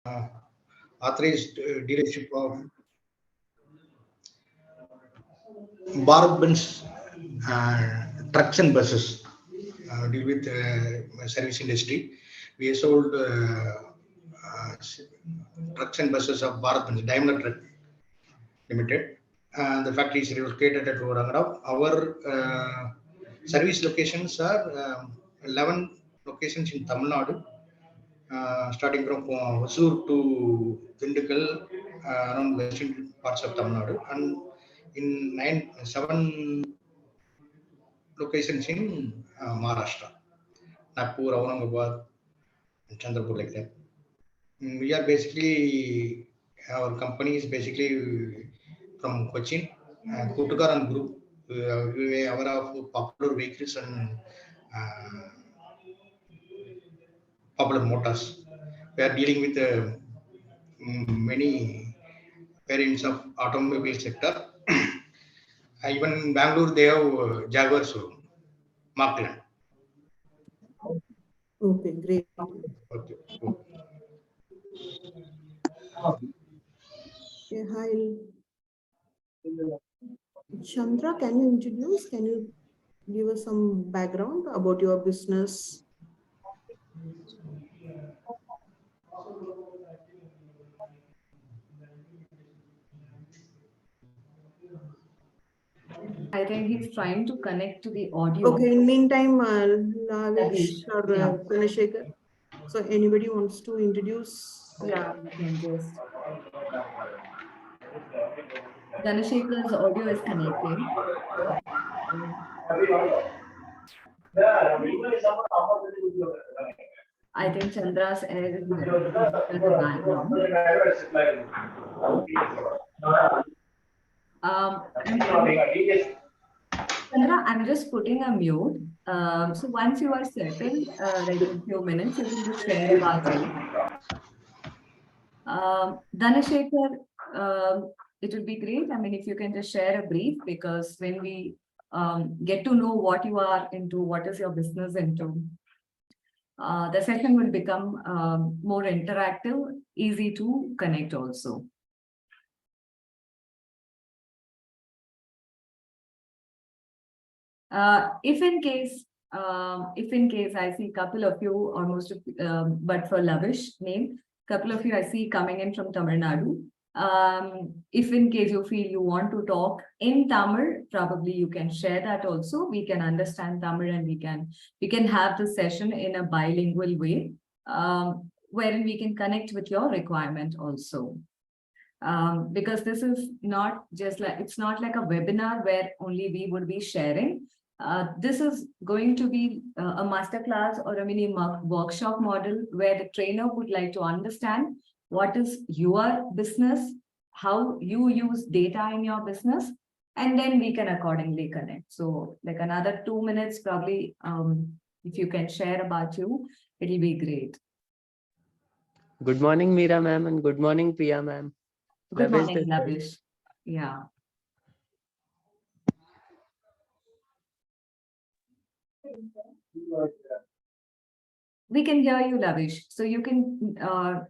authorized dealership of Bharat Benz trucks and buses. Deal with service industry. We sold trucks and buses of Bharat Benz, Daimler Truck Limited. The factory is located at Orangarav. Our service locations are 11 locations in Tamil Nadu, starting from Hosur to Dindigul, around western parts of Tamil Nadu, and in 7 locations in Maharashtra, Nagpur, Aurangabad, and Chandrapur, like that. We are basically, our company is basically from Cochin, Kutukaran Group. We are aware of popular vehicles and popular motors. We are dealing with many variants of automobile sector. Even in Bangalore, they have Jaguar showroom, Markland. Okay, great. Okay. Okay, hi. Chandra, can you introduce? Can you give us some background about your business? I think he's trying to connect to the audio. Okay, in meantime, Lavish or Yeah. Pranashekar. So anybody wants to introduce? Yeah, we can just. Dhanashekar's audio is connecting. I think Chandra's air is in the background. Chandra, I'm just putting a mute. So once you are settled, like in a few minutes, you can just share about you. Dhanashekar, it would be great. I mean, if you can just share a brief, because when we get to know what you are into, what is your business into, the session will become more interactive, easy to connect also. If in case I see a couple of you, almost, but for Lavish name, couple of you I see coming in from Tamil Nadu. If in case you feel you want to talk in Tamil, probably you can share that also. We can understand Tamil and we can have the session in a bilingual way, wherein we can connect with your requirement also. Because this is not just like, it's not like a webinar where only we would be sharing. This is going to be a masterclass or a mini workshop model where the trainer would like to understand what is your business, how you use data in your business, and then we can accordingly connect. So like another 2 minutes, probably, if you can share about you, it'll be great. Good morning, Meera ma'am, and good morning, Priya ma'am. Good morning, Lavish. Yeah. We can hear you, Lavish. So you can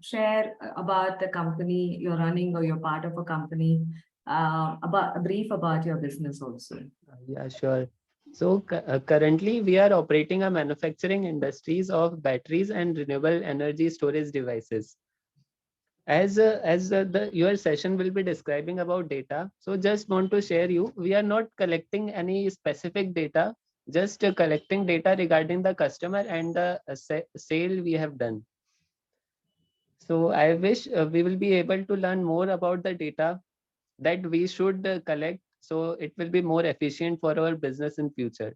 share about the company you're running or you're part of a company, about a brief about your business also. Yeah, sure. So currently we are operating a manufacturing industries of batteries and renewable energy storage devices. As your session will be describing about data, so just want to share you, we are not collecting any specific data, just collecting data regarding the customer and the sale we have done. So I wish we will be able to learn more about the data that we should collect, so it will be more efficient for our business in future.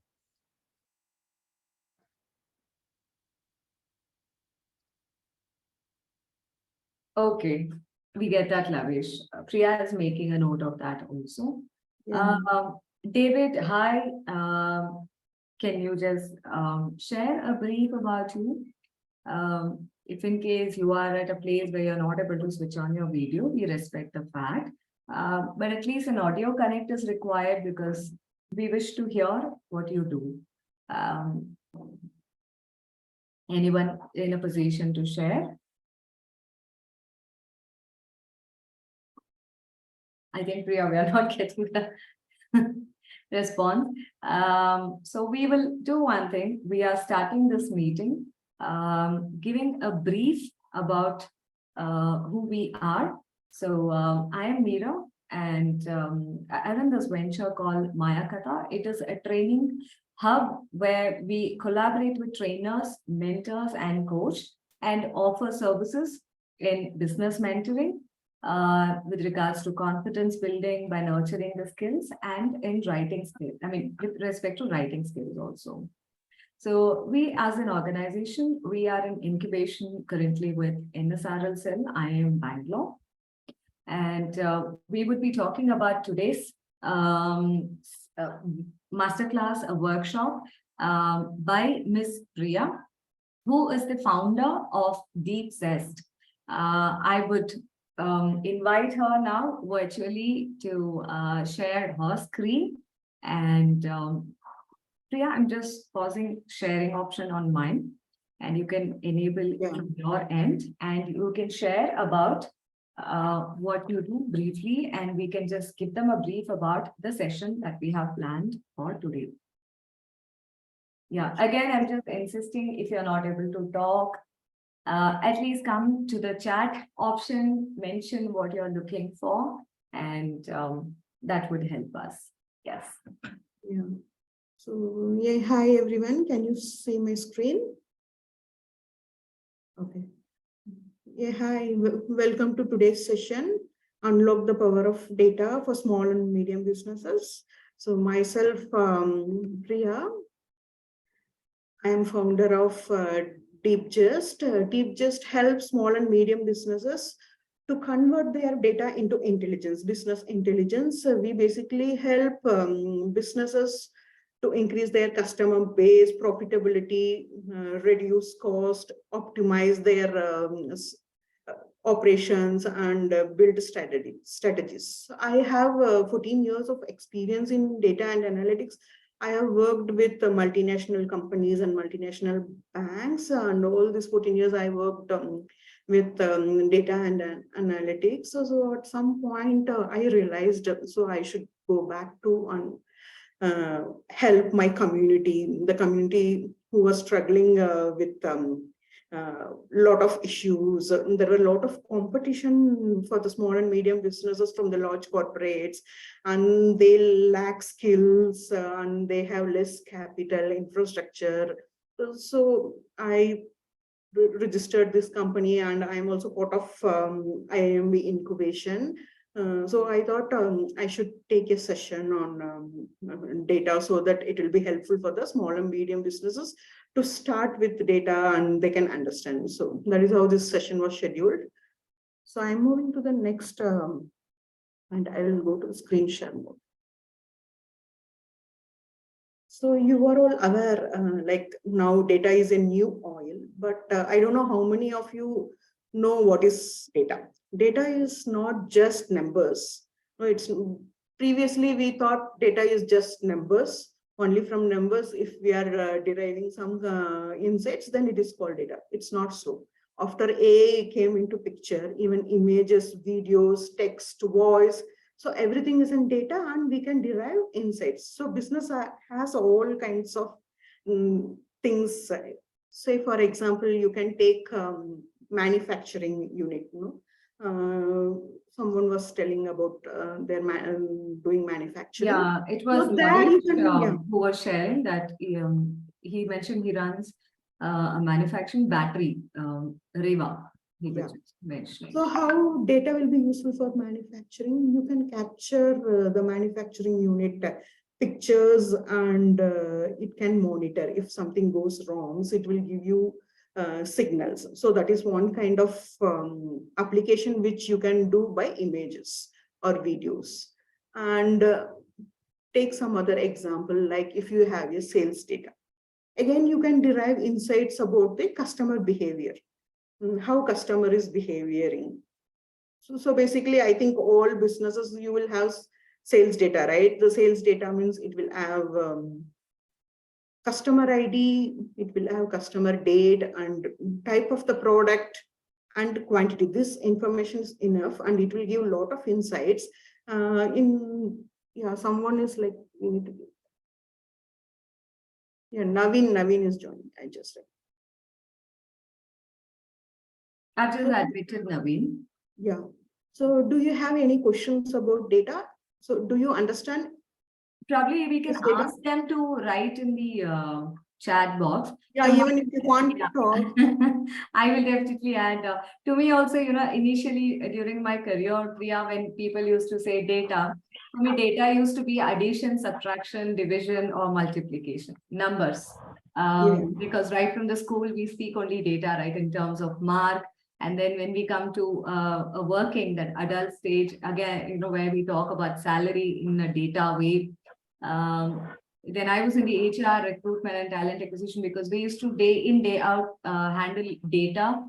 Okay, we get that, Lavish. Priya is making a note of that also. Yeah. David, hi. Can you just share a brief about you? If in case you are at a place where you're not able to switch on your video, we respect the fact. But at least an audio connect is required because we wish to hear what you do. Anyone in a position to share? I think Priya, we are not getting the response. So we will do one thing. We are starting this meeting, giving a brief about who we are. So I am Meera, and I run this venture called Maya Katha. It is a training hub where we collaborate with trainers, mentors, and coach, and offer services in business mentoring, with regards to confidence building by nurturing the skills, and in writing skills. I mean, with respect to writing skills also. So we as an organization, we are in incubation currently with NSRL Cell. I am Bangalore. And we would be talking about today's masterclass, a workshop by Miss Priya, who is the founder of Deep Zest. I would invite her now virtually to share her screen. And Priya, I'm just pausing sharing option on mine, and you can enable from your end, and you can share about what you do briefly, and we can just give them a brief about the session that we have planned for today. Yeah, again, I'm just insisting, if you're not able to talk, at least come to the chat option, mention what you're looking for, and that would help us. Yes. Yeah. So, yeah, hi everyone. Can you see my screen? Okay. Yeah, hi. Welcome to today's session, Unlock the Power of Data for Small and Medium Businesses. So myself, Priya, I am founder of DeepGest. DeepGest helps small and medium businesses to convert their data into intelligence, business intelligence. We basically help businesses to increase their customer base, profitability, reduce cost, optimize their operations, and build strategies. I have 14 years of experience in data and analytics. I have worked with multinational companies and multinational banks, and all these 14 years I worked with data and analytics. So at some point I realized, so I should go back to help my community, the community who was struggling with lot of issues. There were a lot of competition for the small and medium businesses from the large corporates, and they lack skills and they have less capital infrastructure. So I registered this company, and I am also part of IMB incubation. So I thought I should take a session on data so that it will be helpful for the small and medium businesses to start with data and they can understand. So that is how this session was scheduled. So I'm moving to the next, and I will go to the screen share mode. So you are all aware, like now data is a new oil, but I don't know how many of you know what is data. Data is not just numbers. No, it's previously we thought data is just numbers. Only from numbers, if we are deriving some insights, then it is called data. It's not so. After AI came into picture, even images, videos, text, voice, so everything is in data and we can derive insights. So business has all kinds of things. Say, for example, you can take manufacturing unit. Someone was telling about their doing manufacturing. Yeah, it was who was sharing that he mentioned he runs a manufacturing battery, Reva. He was mentioning. So how data will be useful for manufacturing? You can capture the manufacturing unit pictures, and it can monitor if something goes wrong. So it will give you signals. So that is one kind of application which you can do by images or videos. And take some other example, like if you have your sales data. Again, you can derive insights about the customer behavior, how customer is behaving. So basically, I think all businesses, you will have sales data, right? The sales data means it will have customer ID, it will have customer date and type of the product and quantity. This information is enough and it will give a lot of insights. Someone is like, we need to give. Yeah, Naveen is joining. I just read. I've just admitted Naveen. Yeah. So do you have any questions about data? So do you understand? Probably we can Yes, data. ask them to write in the chat box. Yeah, even if you want to talk. I will definitely add. To me also, initially during my career, Priya, when people used to say data, for me, data used to be addition, subtraction, division, or multiplication, numbers. Because right from the school, we speak only data, right, in terms of mark. And then when we come to a working, that adult stage, again, where we talk about salary in a data way. Then I was in the HR recruitment and talent acquisition, because we used to day in, day out handle data.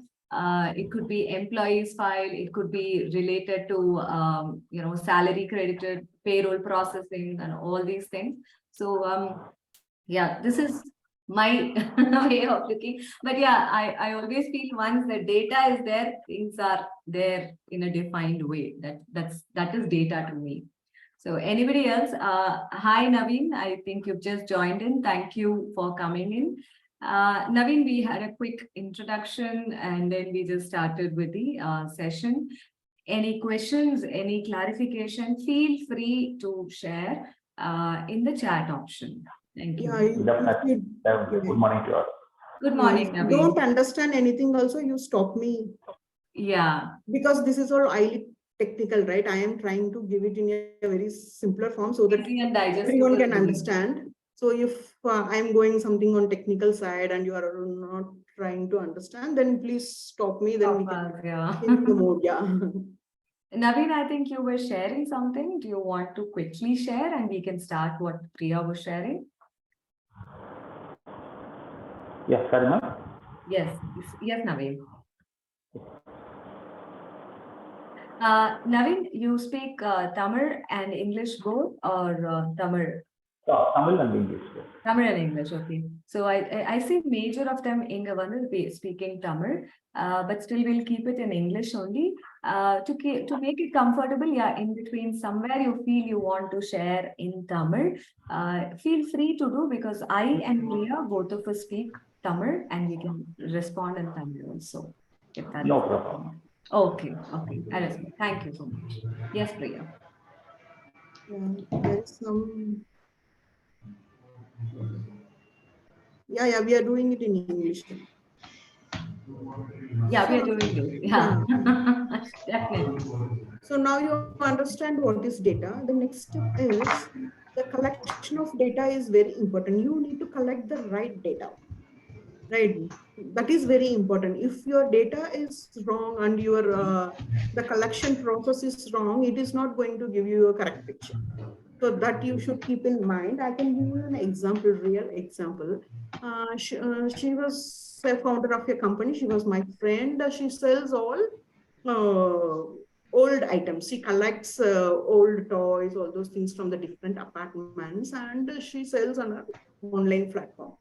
It could be employees file, it could be related to, salary credited, payroll processing and all these things. So, yeah, this is my way of looking. But yeah, I always feel once the data is there, things are there in a defined way. That is data to me. So anybody else? Hi, Naveen. I think you've just joined in. Thank you for coming in. Naveen, we had a quick introduction and then we just started with the session. Any questions, any clarification, feel free to share in the chat option. Thank you. Definitely. Good morning to you all. Good morning, If you Naveen. don't understand anything also, you stop me. Yeah. Because this is all highly technical, right? I am trying to give it in a very simpler form so that everyone can understand. So if I'm going something on technical side and you are not trying to understand, then please stop me. Then we can change the mode. Yeah. Naveen, I think you were sharing something. Do you want to quickly share and we can start what Priya was sharing? Yes, Karima. Yes, Naveen. Naveen, you speak Tamil and English both, or Tamil? Tamil and English. Tamil and English, okay. So I see major of them in speaking Tamil, but still we'll keep it in English only. To make it comfortable, yeah, in between somewhere you feel you want to share in Tamil, feel free to do, because I and Priya, both of us speak Tamil and we can respond in Tamil also. If that No problem. Okay. Thank you so much. Yes, Priya. There is some. Yeah, we are doing it in English. Yeah, we are doing good. Yeah, definitely. So now you understand what is data. The next step is the collection of data is very important. You need to collect the right data, right? That is very important. If your data is wrong and your the collection process is wrong, it is not going to give you a correct picture. So that you should keep in mind. I can give you an example, real example. She was a founder of a company. She was my friend. She sells all old items. She collects old toys, all those things from the different apartments, and she sells on an online platform.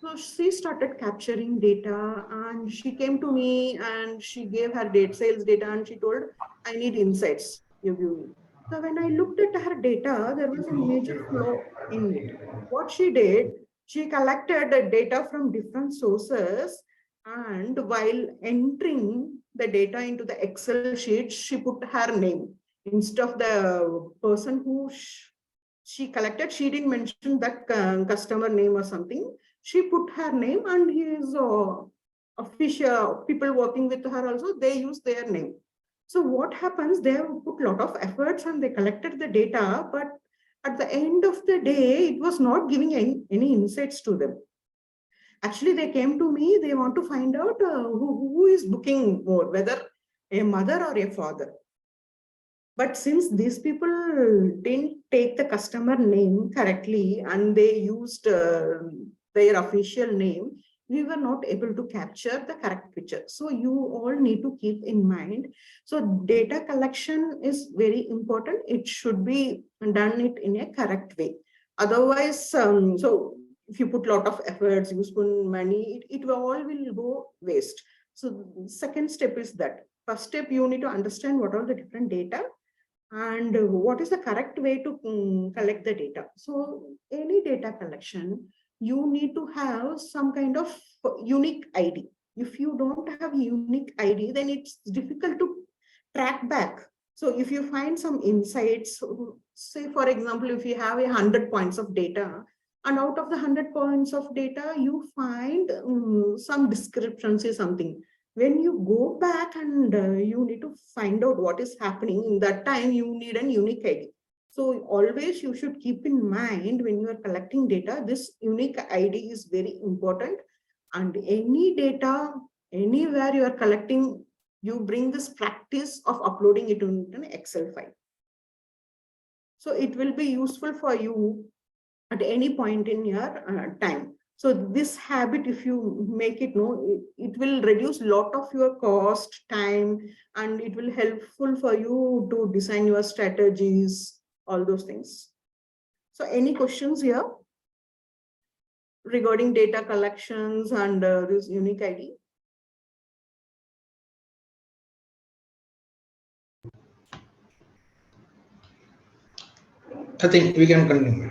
So she started capturing data, and she came to me and she gave her sales data, and she told, I need insights. You give me. So when I looked at her data, there was a major flaw in it. What she did, she collected the data from different sources, and while entering the data into the Excel sheet, she put her name instead of the person who she collected. She didn't mention that customer name or something. She put her name, and his official people working with her also, they use their name. So what happens, they have put a lot of efforts and they collected the data, but at the end of the day, it was not giving any insights to them. Actually, they came to me, they want to find out who is booking more, whether a mother or a father. But since these people didn't take the customer name correctly and they used their official name, we were not able to capture the correct picture. So you all need to keep in mind. So data collection is very important. It should be done it in a correct way. Otherwise, so if you put a lot of efforts, you spend money, it all will go waste. So second step is that. First step, you need to understand what are the different data. and what is the correct way to collect the data. So any data collection, you need to have some kind of unique ID. If you don't have unique ID, then it's difficult to track back. So if you find some insights, say for example, if you have 100 points of data, and out of the 100 points of data, you find some discrepancy, something. When you go back and you need to find out what is happening, in that time you need a unique ID. So always you should keep in mind when you are collecting data, this unique ID is very important. And any data, anywhere you are collecting, you bring this practice of uploading it into an Excel file. So it will be useful for you at any point in your time. So this habit, if you make it, it will reduce a lot of your cost, time, and it will helpful for you to design your strategies, all those things. So any questions here regarding data collections and this unique ID? I think we can continue.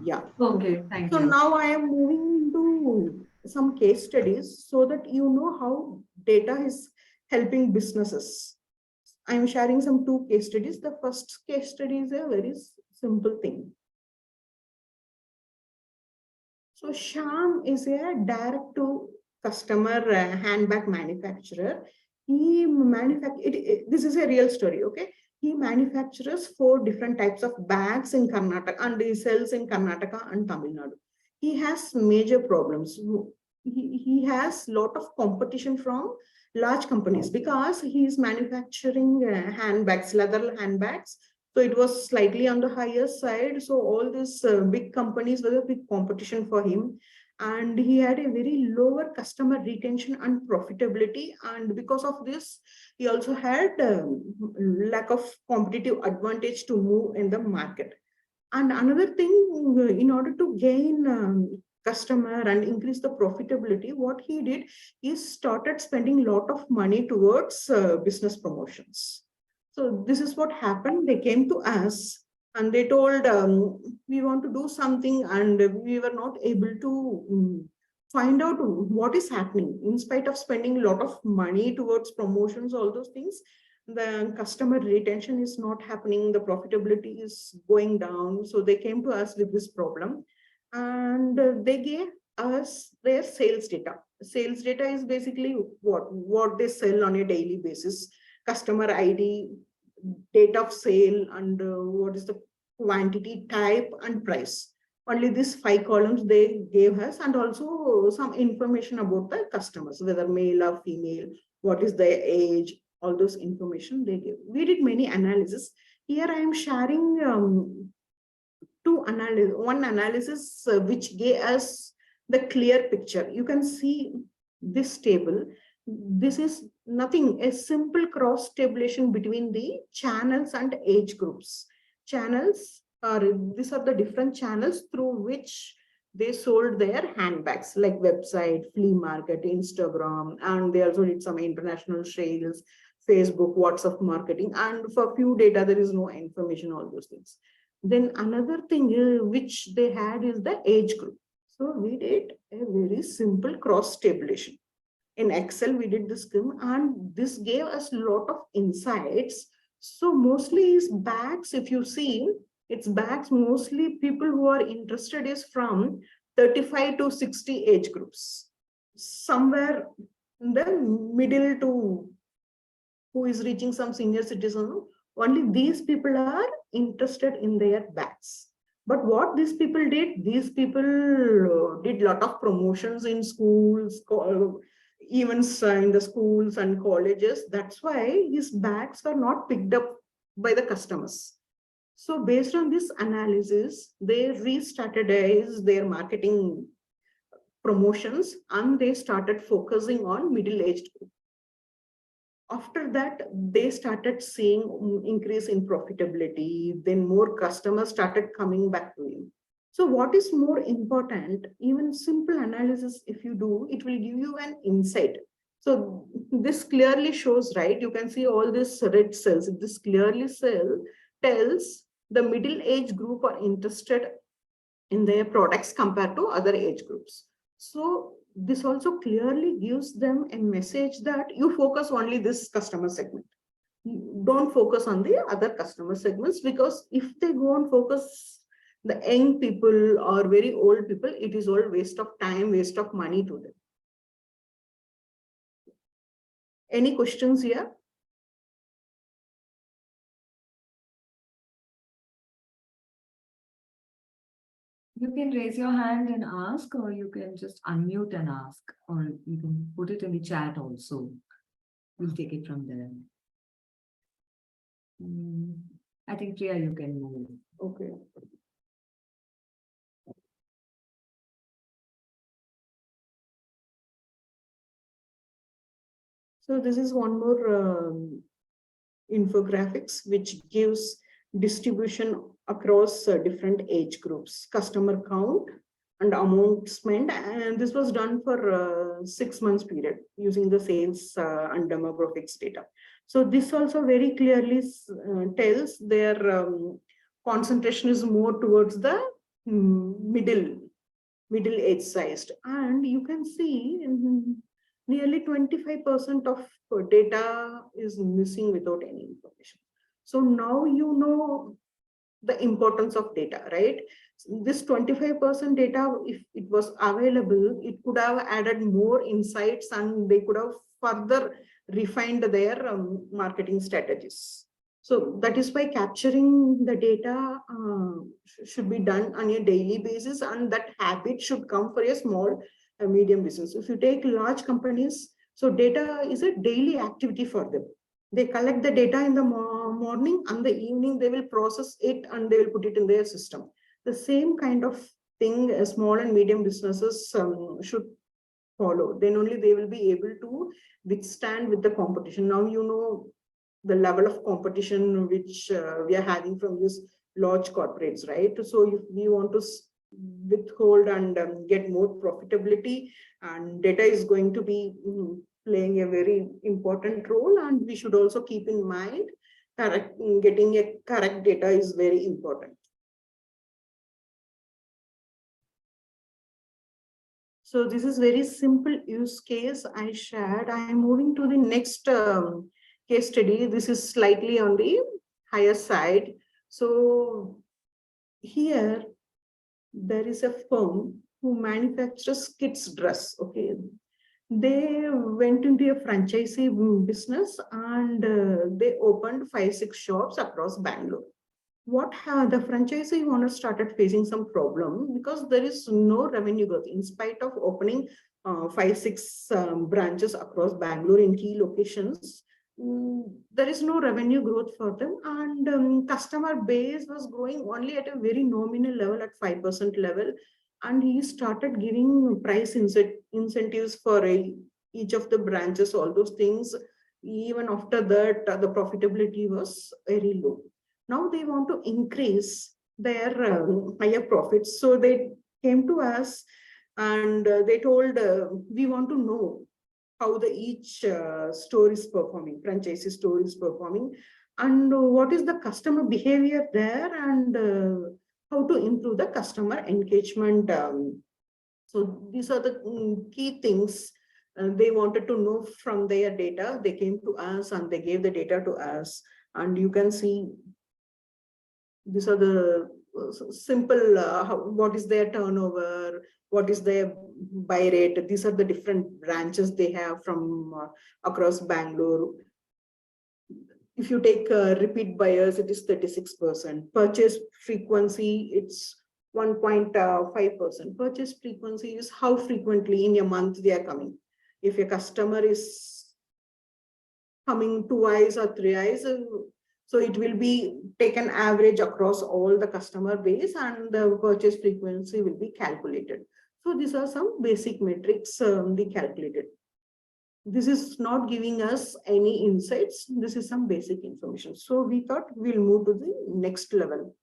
Yeah. Okay, thank So you. now I am moving into some case studies so that you know how data is helping businesses. I'm sharing some 2 case studies. The first case study is a very simple thing. So Sham is a direct to customer handbag manufacturer. He this is a real story, okay? He manufactures 4 different types of bags in Karnataka and he sells in Karnataka and Tamil Nadu. He has major problems. He has a lot of competition from large companies because he is manufacturing handbags, leather handbags. So it was slightly on the higher side. So all these big companies were a big competition for him. And he had a very lower customer retention and profitability. And because of this, he also had lack of competitive advantage to move in the market. And another thing, in order to gain customer and increase the profitability, what he did is started spending a lot of money towards business promotions. So this is what happened. They came to us and they told, we want to do something, and we were not able to find out what is happening. In spite of spending a lot of money towards promotions, all those things, the customer retention is not happening, the profitability is going down. So they came to us with this problem, and they gave us their sales data. Sales data is basically what they sell on a daily basis: customer ID, date of sale, and what is the quantity, type, and price. Only these 5 columns they gave us, and also some information about the customers, whether male or female, what is their age, all those information they gave. We did many analysis. Here I am sharing one analysis which gave us the clear picture. You can see this table. This is nothing, a simple cross tabulation between the channels and age groups. Channels are, these are the different channels through which they sold their handbags, like website, flea market, Instagram, and they also did some international sales, Facebook, WhatsApp marketing, and for few data there is no information, all those things. Then another thing which they had is the age group. So we did a very simple cross tabulation. In Excel, we did this scheme, and this gave us a lot of insights. So mostly is bags, if you see, it's bags, mostly people who are interested is from 35 to 60 age groups. Somewhere in the middle to who is reaching some senior citizen, only these people are interested in their bags. But what these people did did lot of promotions in schools, events in the schools and colleges. That's why these bags were not picked up by the customers. So based on this analysis, they re-strategized their marketing promotions and they started focusing on middle-aged group. After that, they started seeing increase in profitability. Then more customers started coming back to him. So what is more important, even simple analysis, if you do, it will give you an insight. So this clearly shows, right? You can see all these red cells. This clearly tells the middle age group are interested in their products compared to other age groups. So this also clearly gives them a message that you focus only this customer segment. Don't focus on the other customer segments, because if they go and focus the young people or very old people, it is all waste of time, waste of money to them. Any questions here? You can raise your hand and ask, or you can just unmute and ask, or you can put it in the chat also. We'll take it from there. I think Priya, you can move. Okay. So this is one more infographics which gives distribution across different age groups, customer count and amount spent, and this was done for 6 months period using the sales and demographics data. So this also very clearly tells their concentration is more towards the middle age sized, and you can see nearly 25% of data is missing without any information. So now you know the importance of data, right? This 25% data, if it was available, it could have added more insights and they could have further refined their marketing strategies. So that is why capturing the data should be done on a daily basis, and that habit should come for a small medium business. If you take large companies, so data is a daily activity for them. They collect the data in the morning, and the evening they will process it and they will put it in their system. The same kind of thing small and medium businesses should follow. Then only they will be able to withstand with the competition. Now you know the level of competition which we are having from these large corporates, right? So if we want to withhold and get more profitability, and data is going to be playing a very important role, and we should also keep in mind getting a correct data is very important. So this is very simple use case I shared. I am moving to the next case study. This is slightly on the higher side. So here there is a firm who manufactures kids dress. Okay, they went into a franchisee business, and they opened 5-6 shops across Bangalore. What the franchisee owner started facing some problem because there is no revenue growth in spite of opening 5-6 branches across Bangalore in key locations. There is no revenue growth for them, and customer base was growing only at a very nominal level, at 5% level, and he started giving price incentives for each of the branches, all those things. Even after that, the profitability was very low. Now they want to increase their higher profits. So they came to us, and they told, we want to know how each store is performing, franchisee store is performing, and what is the customer behavior there, and how to improve the customer engagement. So these are the key things they wanted to know from their data. They came to us and they gave the data to us, and you can see these are the simple, what is their turnover, what is their buy rate. These are the different branches they have from across Bangalore. If you take repeat buyers, it is 36%. Purchase frequency, it's 1.5%. Purchase frequency is how frequently in a month they are coming. If a customer is coming twice or thrice, so it will be taken average across all the customer base, and the purchase frequency will be calculated. So these are some basic metrics they calculated. This is not giving us any insights. This is some basic information. So we thought we'll move to the next level.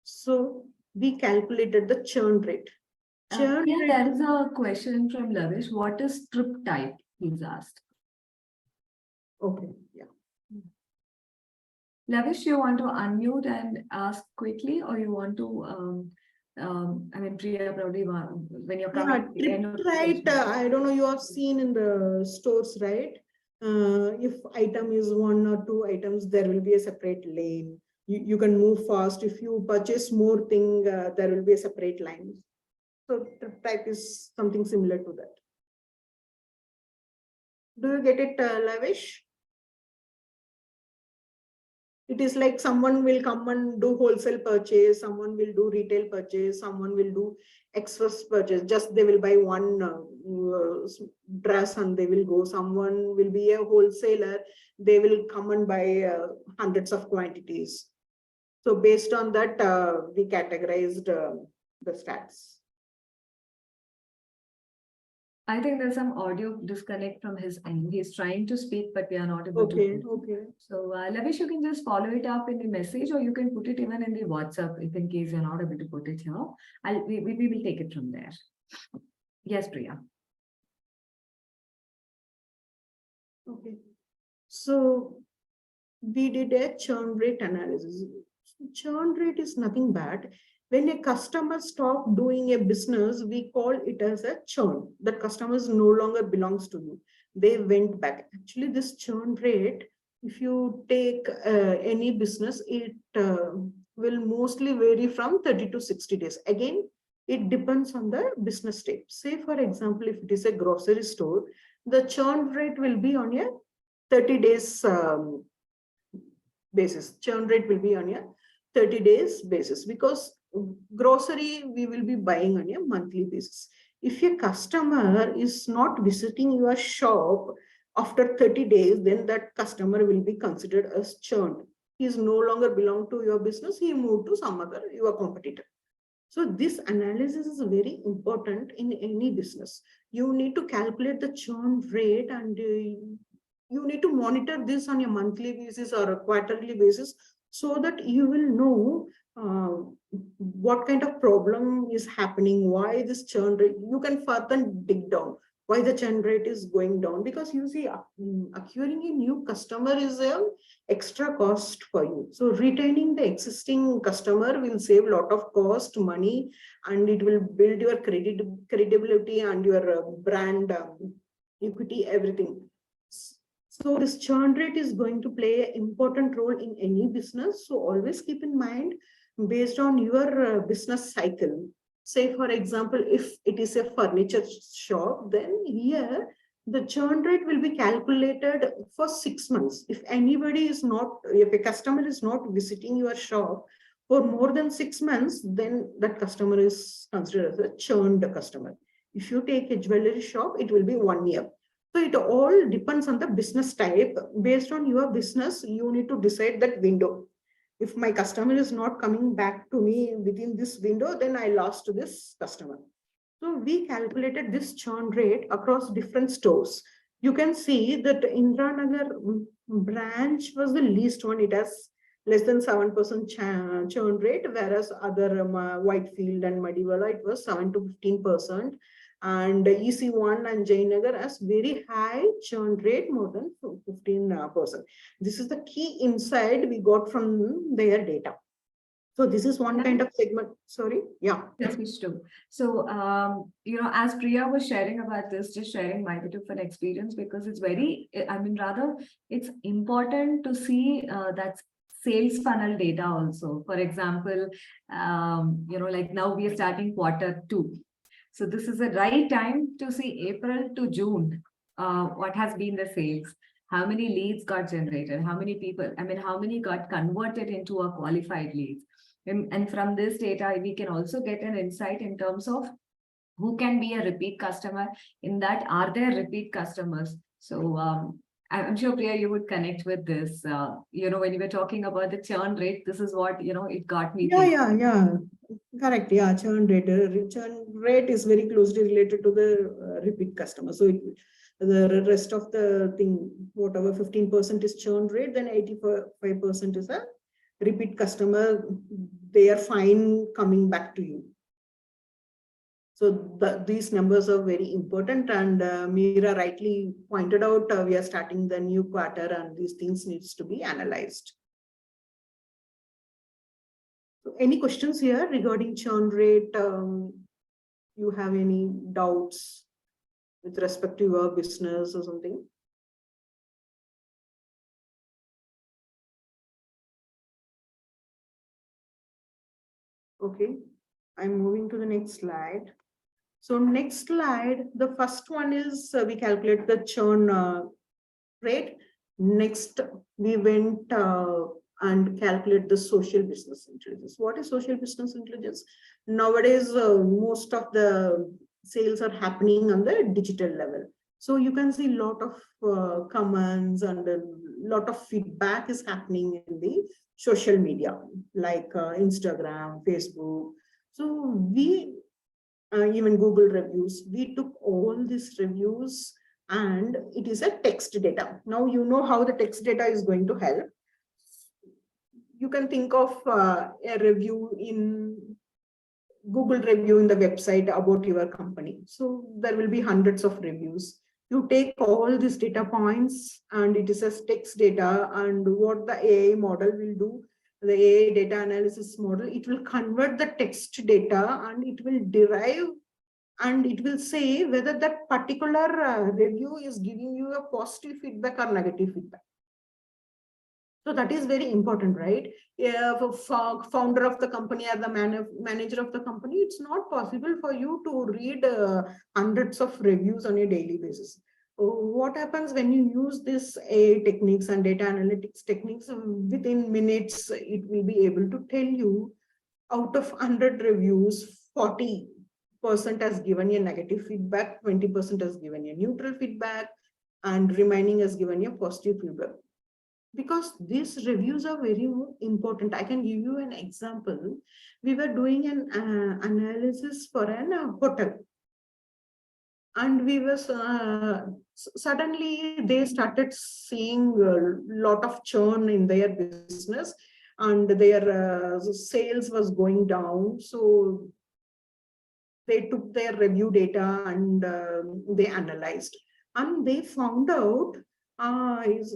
So we calculated the churn rate. Churn Yeah, rate. there is a question from Lavish. What is trip type? He's asked. Okay, yeah. Lavish, you want to unmute and ask quickly, or you want to, I mean, Priya, probably when you're coming Yeah, at the end of the right. question. I don't know, you have seen in the stores, right? If item is 1 or 2 items, there will be a separate lane. You can move fast. If you purchase more thing, there will be a separate line. So trip type is something similar to that. Do you get it, Lavish? It is like someone will come and do wholesale purchase, someone will do retail purchase, someone will do express purchase. Just they will buy one dress and they will go. Someone will be a wholesaler, they will come and buy hundreds of quantities. So based on that, we categorized the stats. I think there's some audio disconnect from his end. He's trying to speak, but we are not able to. Okay, hear. okay. So, Lavish, you can just follow it up in the message, or you can put it even in the WhatsApp if in case you're not able to put it here. We will take it from there. Yes, Priya. Okay. So we did a churn rate analysis. Churn rate is nothing bad. When a customer stop doing a business, we call it as a churn. That customers no longer belongs to you. They went back. Actually, this churn rate, if you take any business, it will mostly vary from 30 to 60 days. Again, it depends on the business type. Say, for example, if it is a grocery store, the churn rate will be on a 30 days basis. Churn rate will be on a 30 days basis because grocery we will be buying on a monthly basis. If a customer is not visiting your shop after 30 days, then that customer will be considered as churned. He is no longer belong to your business. He moved to some other, your competitor. So this analysis is very important in any business. You need to calculate the churn rate and you need to monitor this on a monthly basis or a quarterly basis so that you will know what kind of problem is happening, why this churn rate, you can further dig down why the churn rate is going down, because you see acquiring a new customer is a extra cost for you. So retaining the existing customer will save a lot of cost, money, and it will build your credibility and your brand equity, everything. So this churn rate is going to play an important role in any business. So always keep in mind based on your business cycle. Say, for example, if it is a furniture shop, then here the churn rate will be calculated for 6 months. If anybody is not, if a customer is not visiting your shop for more than 6 months, then that customer is considered as a churned customer. If you take a jewelry shop, it will be 1 year. So it all depends on the business type. Based on your business, you need to decide that window. If my customer is not coming back to me within this window, then I lost this customer. So we calculated this churn rate across different stores. You can see that Indranagar branch was the least one. It has less than 7% churn rate, whereas other Whitefield and Madiwala, it was 7 to 15%. And EC1 and Jayanagar has very high churn rate, more than 15%. This is the key insight we got from their data. So this is one kind of segment. Sorry, yeah. Yes, we should. So, as Priya was sharing about this, just sharing my bit of an experience, because it's very, I mean, rather, it's important to see that sales funnel data also. For example, like now we are starting quarter 2. So this is the right time to see April to June, what has been the sales, how many leads got generated, how many people, I mean, how many got converted into a qualified leads. And from this data, we can also get an insight in terms of who can be a repeat customer. In that, are there repeat customers? So I'm sure, Priya, you would connect with this. When you were talking about the churn rate, this is what, it got me thinking. Yeah. Correct. Yeah, churn rate is very closely related to the repeat customer. So the rest of the thing, whatever 15% is churn rate, then 85% is a repeat customer. They are fine coming back to you. So these numbers are very important, and Meera rightly pointed out, we are starting the new quarter and these things needs to be analyzed. So any questions here regarding churn rate? You have any doubts with respect to your business or something? Okay, I'm moving to the next slide. So next slide, the first one is we calculate the churn rate. Next, we went and calculate the social business intelligence. What is social business intelligence? Nowadays, most of the sales are happening on the digital level. So you can see a lot of comments and a lot of feedback is happening in the social media, like Instagram, Facebook. So we even Google reviews, we took all these reviews and it is a text data. Now you know how the text data is going to help. You can think of a review in Google review in the website about your company. So there will be hundreds of reviews. You take all these data points and it is a text data, and what the AI model will do, the AI data analysis model, it will convert the text data and it will derive and it will say whether that particular review is giving you a positive feedback or negative feedback. So that is very important, right? For founder of the company or the manager of the company, it's not possible for you to read hundreds of reviews on a daily basis. What happens when you use this AI techniques and data analytics techniques? Within minutes, it will be able to tell you out of 100 reviews, 40% has given you negative feedback, 20% has given you neutral feedback, and remaining has given you positive feedback. Because these reviews are very important. I can give you an example. We were doing an analysis for an hotel. And we were suddenly they started seeing a lot of churn in their business and their sales was going down. So they took their review data and they analyzed. And they found out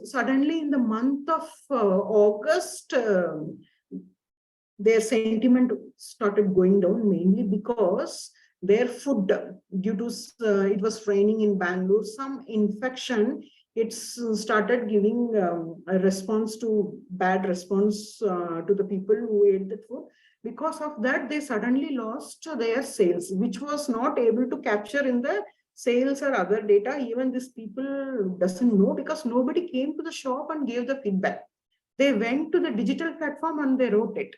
suddenly in the month of August, their sentiment started going down, mainly because their food, due to it was raining in Bangalore, some infection, it's started giving a response to bad response to the people who ate the food. Because of that, they suddenly lost their sales, which was not able to capture in the sales or other data. Even these people doesn't know, because nobody came to the shop and gave the feedback. They went to the digital platform and they wrote it.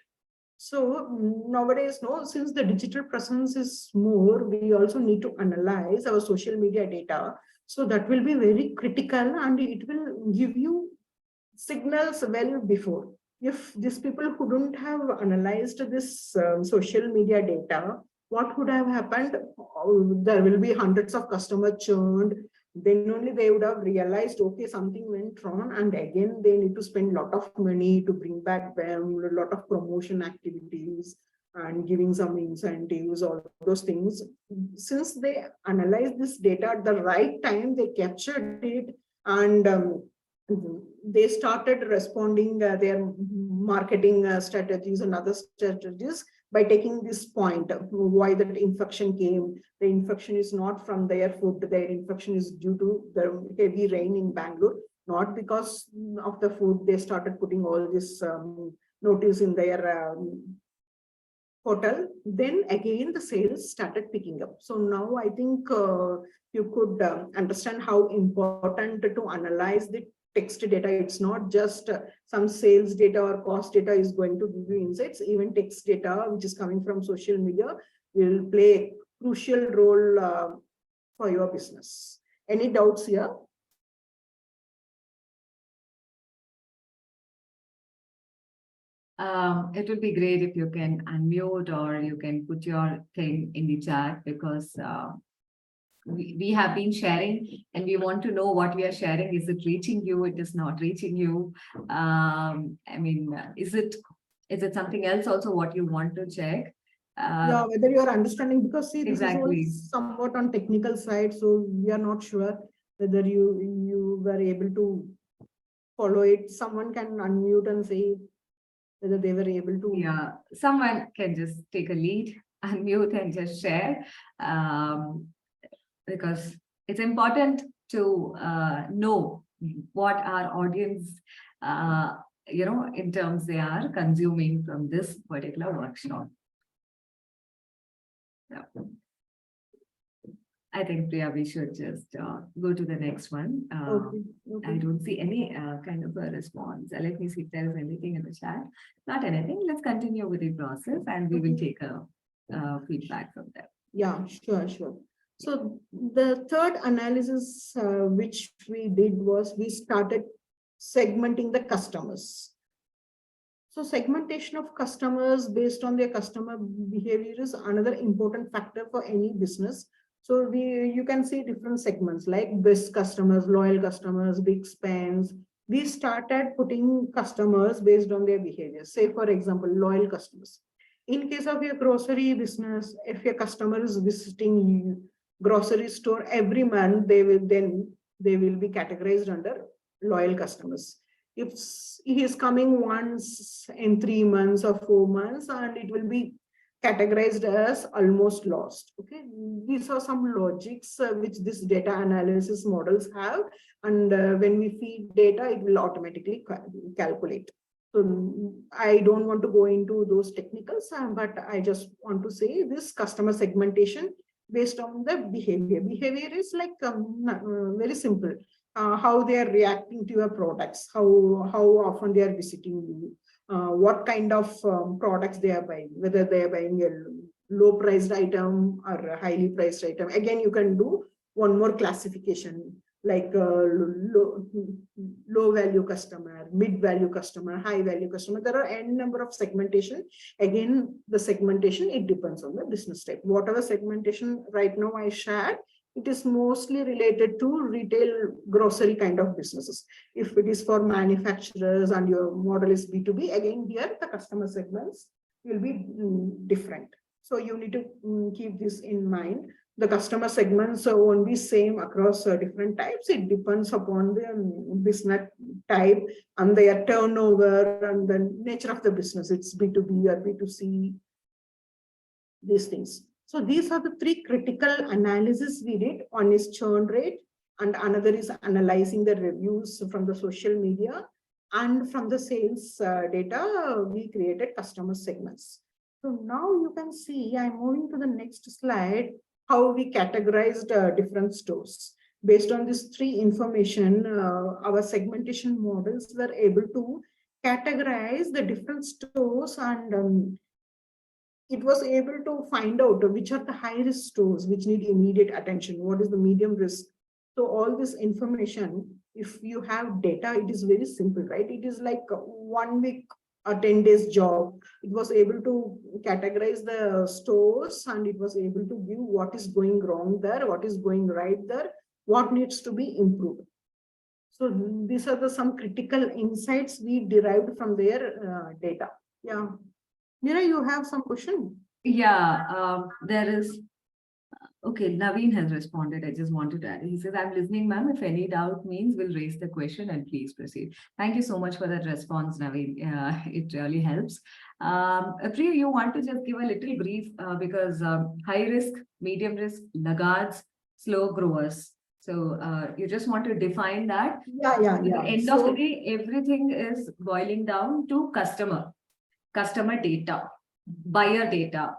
So nowadays, no, since the digital presence is more, we also need to analyze our social media data. So that will be very critical and it will give you signals well before. If these people couldn't have analyzed this social media data, what would have happened? There will be hundreds of customers churned. Then only they would have realized, okay, something went wrong, and again they need to spend a lot of money to bring back them, a lot of promotion activities and giving some incentives, all those things. Since they analyzed this data at the right time, they captured it and they started responding their marketing strategies and other strategies by taking this point of why that infection came. The infection is not from their food, their infection is due to the heavy rain in Bangalore, not because of the food. They started putting all this notice in their hotel. Then again, the sales started picking up. So now I think you could understand how important to analyze the text data. It's not just some sales data or cost data is going to give you insights. Even text data, which is coming from social media, will play a crucial role for your business. Any doubts here? It would be great if you can unmute or you can put your thing in the chat, because we have been sharing and we want to know what we are sharing. Is it reaching you? It is not reaching you. I mean, is it something else also what you want to check? Yeah, whether you are understanding, because see, this is all Exactly. somewhat on technical side, so we are not sure whether you were able to follow it. Someone can unmute and say whether they were able to. Yeah, someone can just take a lead, unmute and just share, because it's important to know what our audience, in terms they are consuming from this particular workshop. Yeah. I think, Priya, we should just go to the next one. Okay. I don't see any kind of a response. Let me see if there is anything in the chat. Not anything. Let's continue with the process and we will take a feedback from them. Yeah, sure. So the third analysis which we did was we started segmenting the customers. So segmentation of customers based on their customer behavior is another important factor for any business. So you can see different segments like best customers, loyal customers, big spends. We started putting customers based on their behavior. Say, for example, loyal customers. In case of your grocery business, if your customer is visiting grocery store every month, they will be categorized under loyal customers. If he is coming once in 3 months or 4 months, and it will be categorized as almost lost. Okay, these are some logics which this data analysis models have, and when we feed data, it will automatically calculate. So I don't want to go into those technicals, but I just want to say this customer segmentation based on the behavior. Behavior is like very simple. How they are reacting to your products, how often they are visiting you, what kind of products they are buying, whether they are buying a low priced item or a highly priced item. Again, you can do one more classification like low value customer, mid value customer, high value customer. There are n number of segmentation. Again, the segmentation, it depends on the business type. Whatever segmentation right now I shared, it is mostly related to retail grocery kind of businesses. If it is for manufacturers and your model is B2B, again, here the customer segments will be different. So you need to keep this in mind. The customer segments won't be same across different types. It depends upon the business type and their turnover and the nature of the business. It's B2B or B2C, these things. So these are the 3 critical analysis we did. One is churn rate, and another is analyzing the reviews from the social media, and from the sales data, we created customer segments. So now you can see, I'm moving to the next slide, how we categorized different stores. Based on this 3 information, our segmentation models were able to categorize the different stores, and it was able to find out which are the high risk stores which need immediate attention, what is the medium risk. So all this information, if you have data, it is very simple, right? It is like 1 week or 10 days job. It was able to categorize the stores, and it was able to give what is going wrong there, what is going right there, what needs to be improved. So these are some critical insights we derived from their data. Yeah. Mira, you have some question? Yeah, there is. Okay, Naveen has responded. I just wanted to add. He says, I'm listening, ma'am. If any doubt means, we'll raise the question and please proceed. Thank you so much for that response, Naveen. It really helps. Priya, you want to just give a little brief because high risk, medium risk, laggards, slow growers. So you just want to define that. Yeah. At the end of the day, everything is boiling down to customer data, buyer data,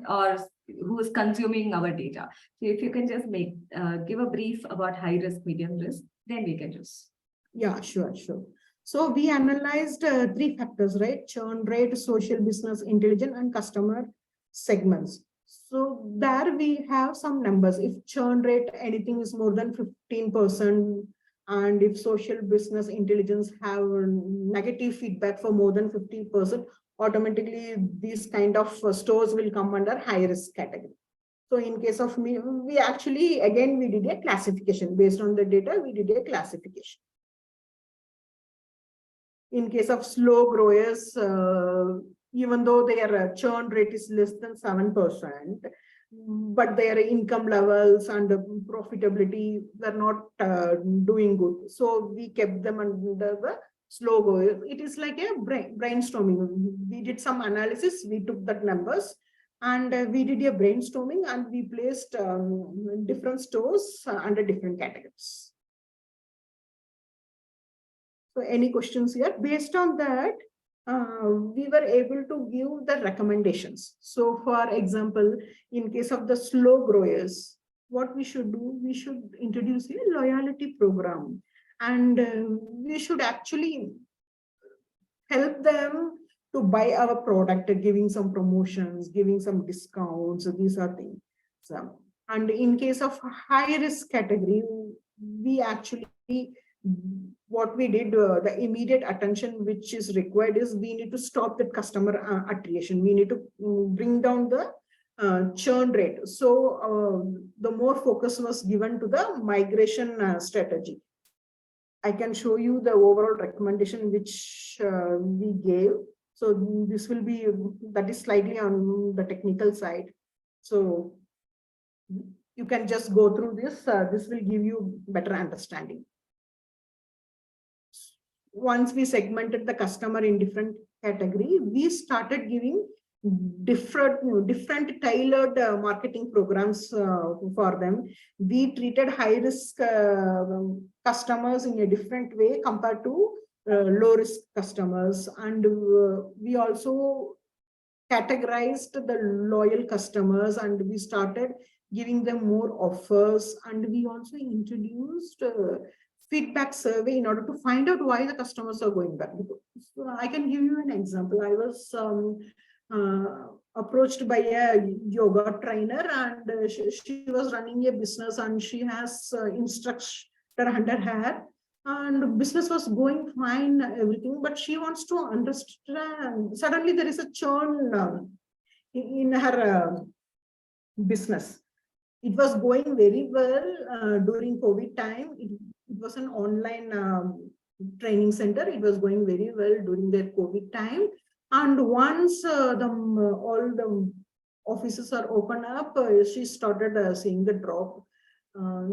or who is consuming our data. So if you can just give a brief about high risk, medium risk, then we can just. Yeah, sure. So we analyzed 3 factors, right? Churn rate, social business intelligence, and customer segments. So there we have some numbers. If churn rate, anything is more than 15%, and if social business intelligence have negative feedback for more than 50%, automatically these kind of stores will come under high risk category. So in case of me, we actually, again, we did a classification based on the data, we did a classification. In case of slow growers, even though their churn rate is less than 7%, but their income levels and profitability were not doing good. So we kept them under the slow go. It is like a brainstorming. We did some analysis, we took that numbers, and we did a brainstorming, and we placed different stores under different categories. So any questions here? Based on that, we were able to give the recommendations. So for example, in case of the slow growers, what we should do, we should introduce a loyalty program, and we should actually help them to buy our product, giving some promotions, giving some discounts. These are things. So, and in case of high risk category, we actually, what we did, the immediate attention which is required is we need to stop that customer attrition. We need to bring down the churn rate. So the more focus was given to the migration strategy. I can show you the overall recommendation which we gave. So this will be, that is slightly on the technical side. So you can just go through this. This will give you better understanding. Once we segmented the customer in different category, we started giving different tailored marketing programs for them. We treated high risk customers in a different way compared to low risk customers, and we also categorized the loyal customers, and we started giving them more offers, and we also introduced feedback survey in order to find out why the customers are going back. So I can give you an example. I was approached by a yoga trainer, and she was running a business, and she has instructor under her, and business was going fine, everything, but she wants to understand. Suddenly there is a churn in her business. It was going very well during COVID time. It was an online training center. It was going very well during the COVID time. And once all the offices are open up, she started seeing the drop.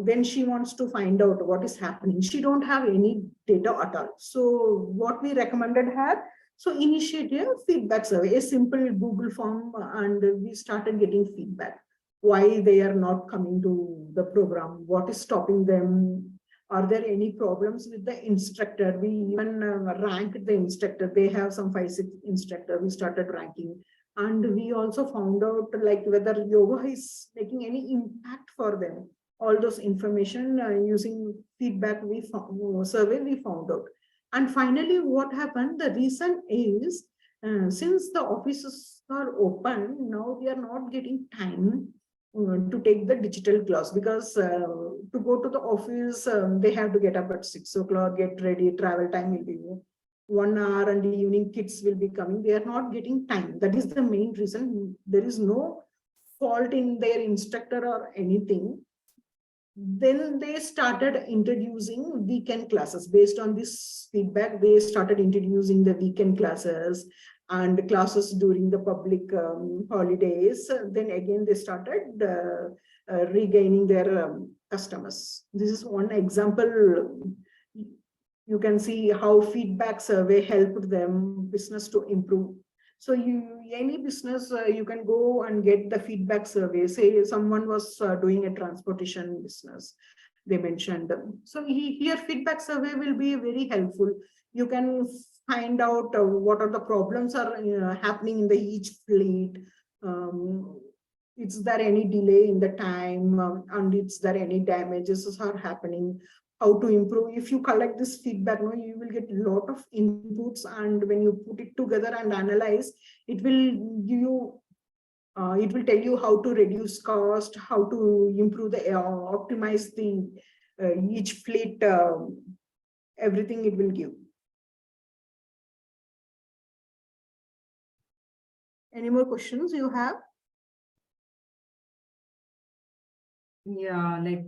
Then she wants to find out what is happening. She don't have any data at all. So what we recommended her, so initiate a feedback survey, a simple Google form, and we started getting feedback. Why they are not coming to the program? What is stopping them? Are there any problems with the instructor? We even ranked the instructor. They have some 5-6 instructor. We started ranking. And we also found out like whether yoga is making any impact for them. All those information using feedback we found, survey we found out. And finally, what happened? The reason is since the offices are open, now we are not getting time to take the digital class, because to go to the office, they have to get up at 6 o'clock, get ready, travel time will be 1 hour, and the evening kids will be coming. They are not getting time. That is the main reason. There is no fault in their instructor or anything. Then they started introducing weekend classes. Based on this feedback, they started introducing the weekend classes and classes during the public holidays. Then again, they started regaining their customers. This is one example. You can see how feedback survey helped them business to improve. So any business, you can go and get the feedback survey. Say someone was doing a transportation business, they mentioned. So here feedback survey will be very helpful. You can find out what are the problems are happening in the each fleet. Is there any delay in the time, and is there any damages are happening? How to improve? If you collect this feedback, you will get a lot of inputs, and when you put it together and analyze, it will give you, it will tell you how to reduce cost, how to improve the optimize the each fleet, everything it will give. Any more questions you have? Yeah, like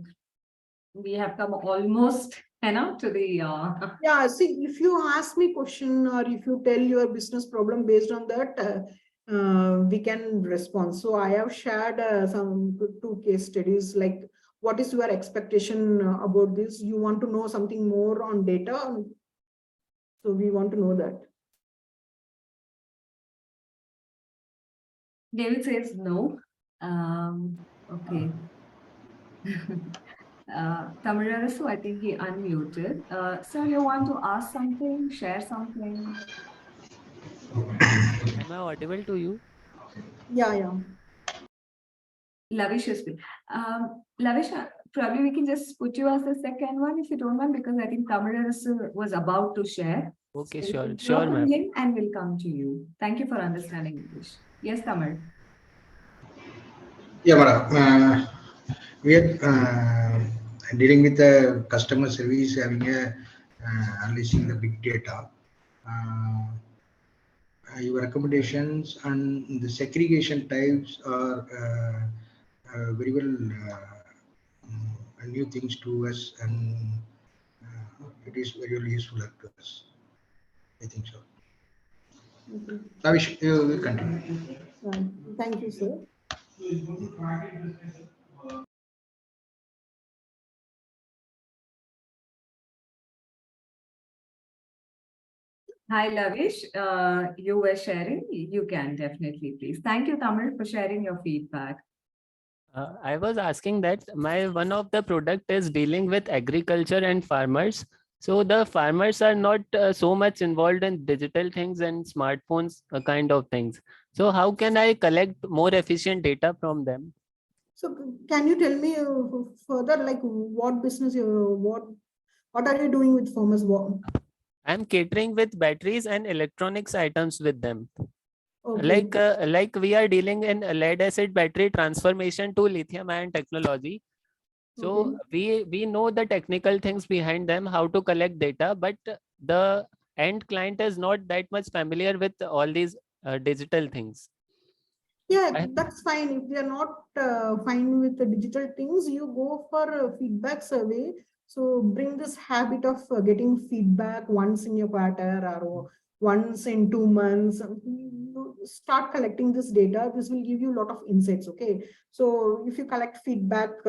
we have come almost to the Yeah, see, if you ask me question or if you tell your business problem based on that, we can respond. So I have shared some 2 case studies, like what is your expectation about this? You want to know something more on data? So we want to know that. David says no. Okay. Tamilarasu, I think he unmuted. Sir, you want to ask something, share something? Am I audible to you? Yeah. Lavish is Lavish, probably we can just put you as the second one if you don't mind, because I think Tamilarasu was about to share. Okay, So sure, we'll sure, drop ma'am. him and we'll come to you. Thank you for understanding English. Yes, Tamil. Yeah, madam. We are dealing with the customer service, having analyzing the big data. Your recommendations and the segregation types are very well new things to us, and it is very useful to us. I think so. Okay. Ravish, you will continue. Thank you, sir. Hi, Lavish. You were sharing. You can definitely, please. Thank you, Tamil, for sharing your feedback. I was asking that my one of the product is dealing with agriculture and farmers. So the farmers are not so much involved in digital things and smartphones kind of things. So how can I collect more efficient data from them? So can you tell me further, like what business what are you doing with farmers? I'm catering with batteries and electronics items with them. Okay. Like we are dealing in lead acid battery transformation to lithium ion technology. So we know the technical things behind them, how to collect data, but the end client is not that much familiar with all these digital things. Yeah, I- that's fine. If they are not fine with the digital things, you go for a feedback survey. So bring this habit of getting feedback once in your quarter or once in 2 months. You start collecting this data. This will give you a lot of insights. Okay. So if you collect feedback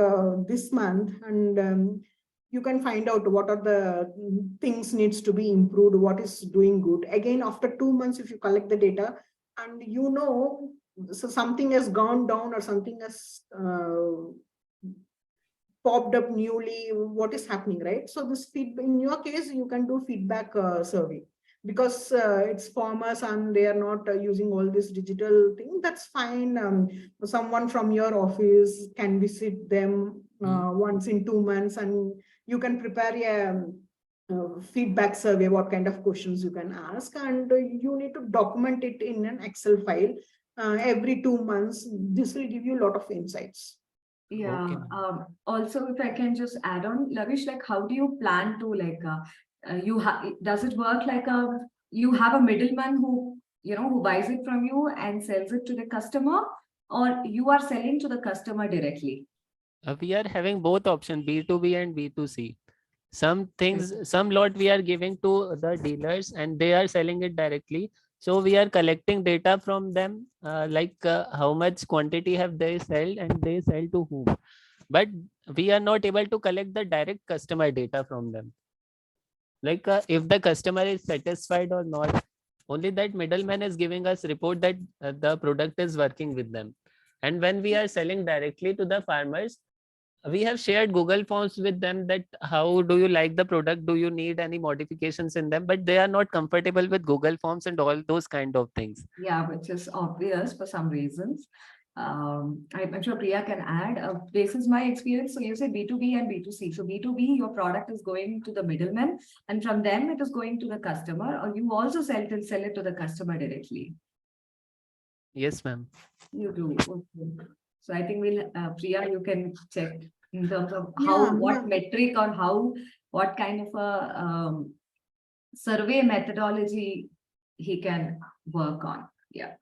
this month, and you can find out what are the things needs to be improved, what is doing good. Again, after 2 months, if you collect the data, and you know, so something has gone down or something has popped up newly, what is happening, right? So this feedback, in your case, you can do feedback survey, because it's farmers and they are not using all this digital thing. That's fine. Someone from your office can visit them once in 2 months, and you can prepare a feedback survey, what kind of questions you can ask, and you need to document it in an Excel file every 2 months. This will give you a lot of insights. Yeah. Okay. Also, if I can just add on, Lavish, like how do you plan to does it work like you have a middleman who buys it from you and sells it to the customer, or you are selling to the customer directly? We are having both option B2B and B2C. Some things, some lot we are giving to the dealers and they are selling it directly. So we are collecting data from them, how much quantity have they sold and they sell to whom. But we are not able to collect the direct customer data from them. If the customer is satisfied or not, only that middleman is giving us report that the product is working with them. And when we are selling directly to the farmers, we have shared Google Forms with them that how do you like the product? Do you need any modifications in them? But they are not comfortable with Google Forms and all those kind of things. Yeah, which is obvious for some reasons. I'm sure Priya can add. This is my experience. So you said B2B and B2C. So B2B, your product is going to the middleman, and from them it is going to the customer, or you also sell it to the customer directly. Yes, ma'am. You do. Okay. So I think Priya, you can check in terms of Yeah. what metric or what kind of a survey methodology he can work on. Yeah.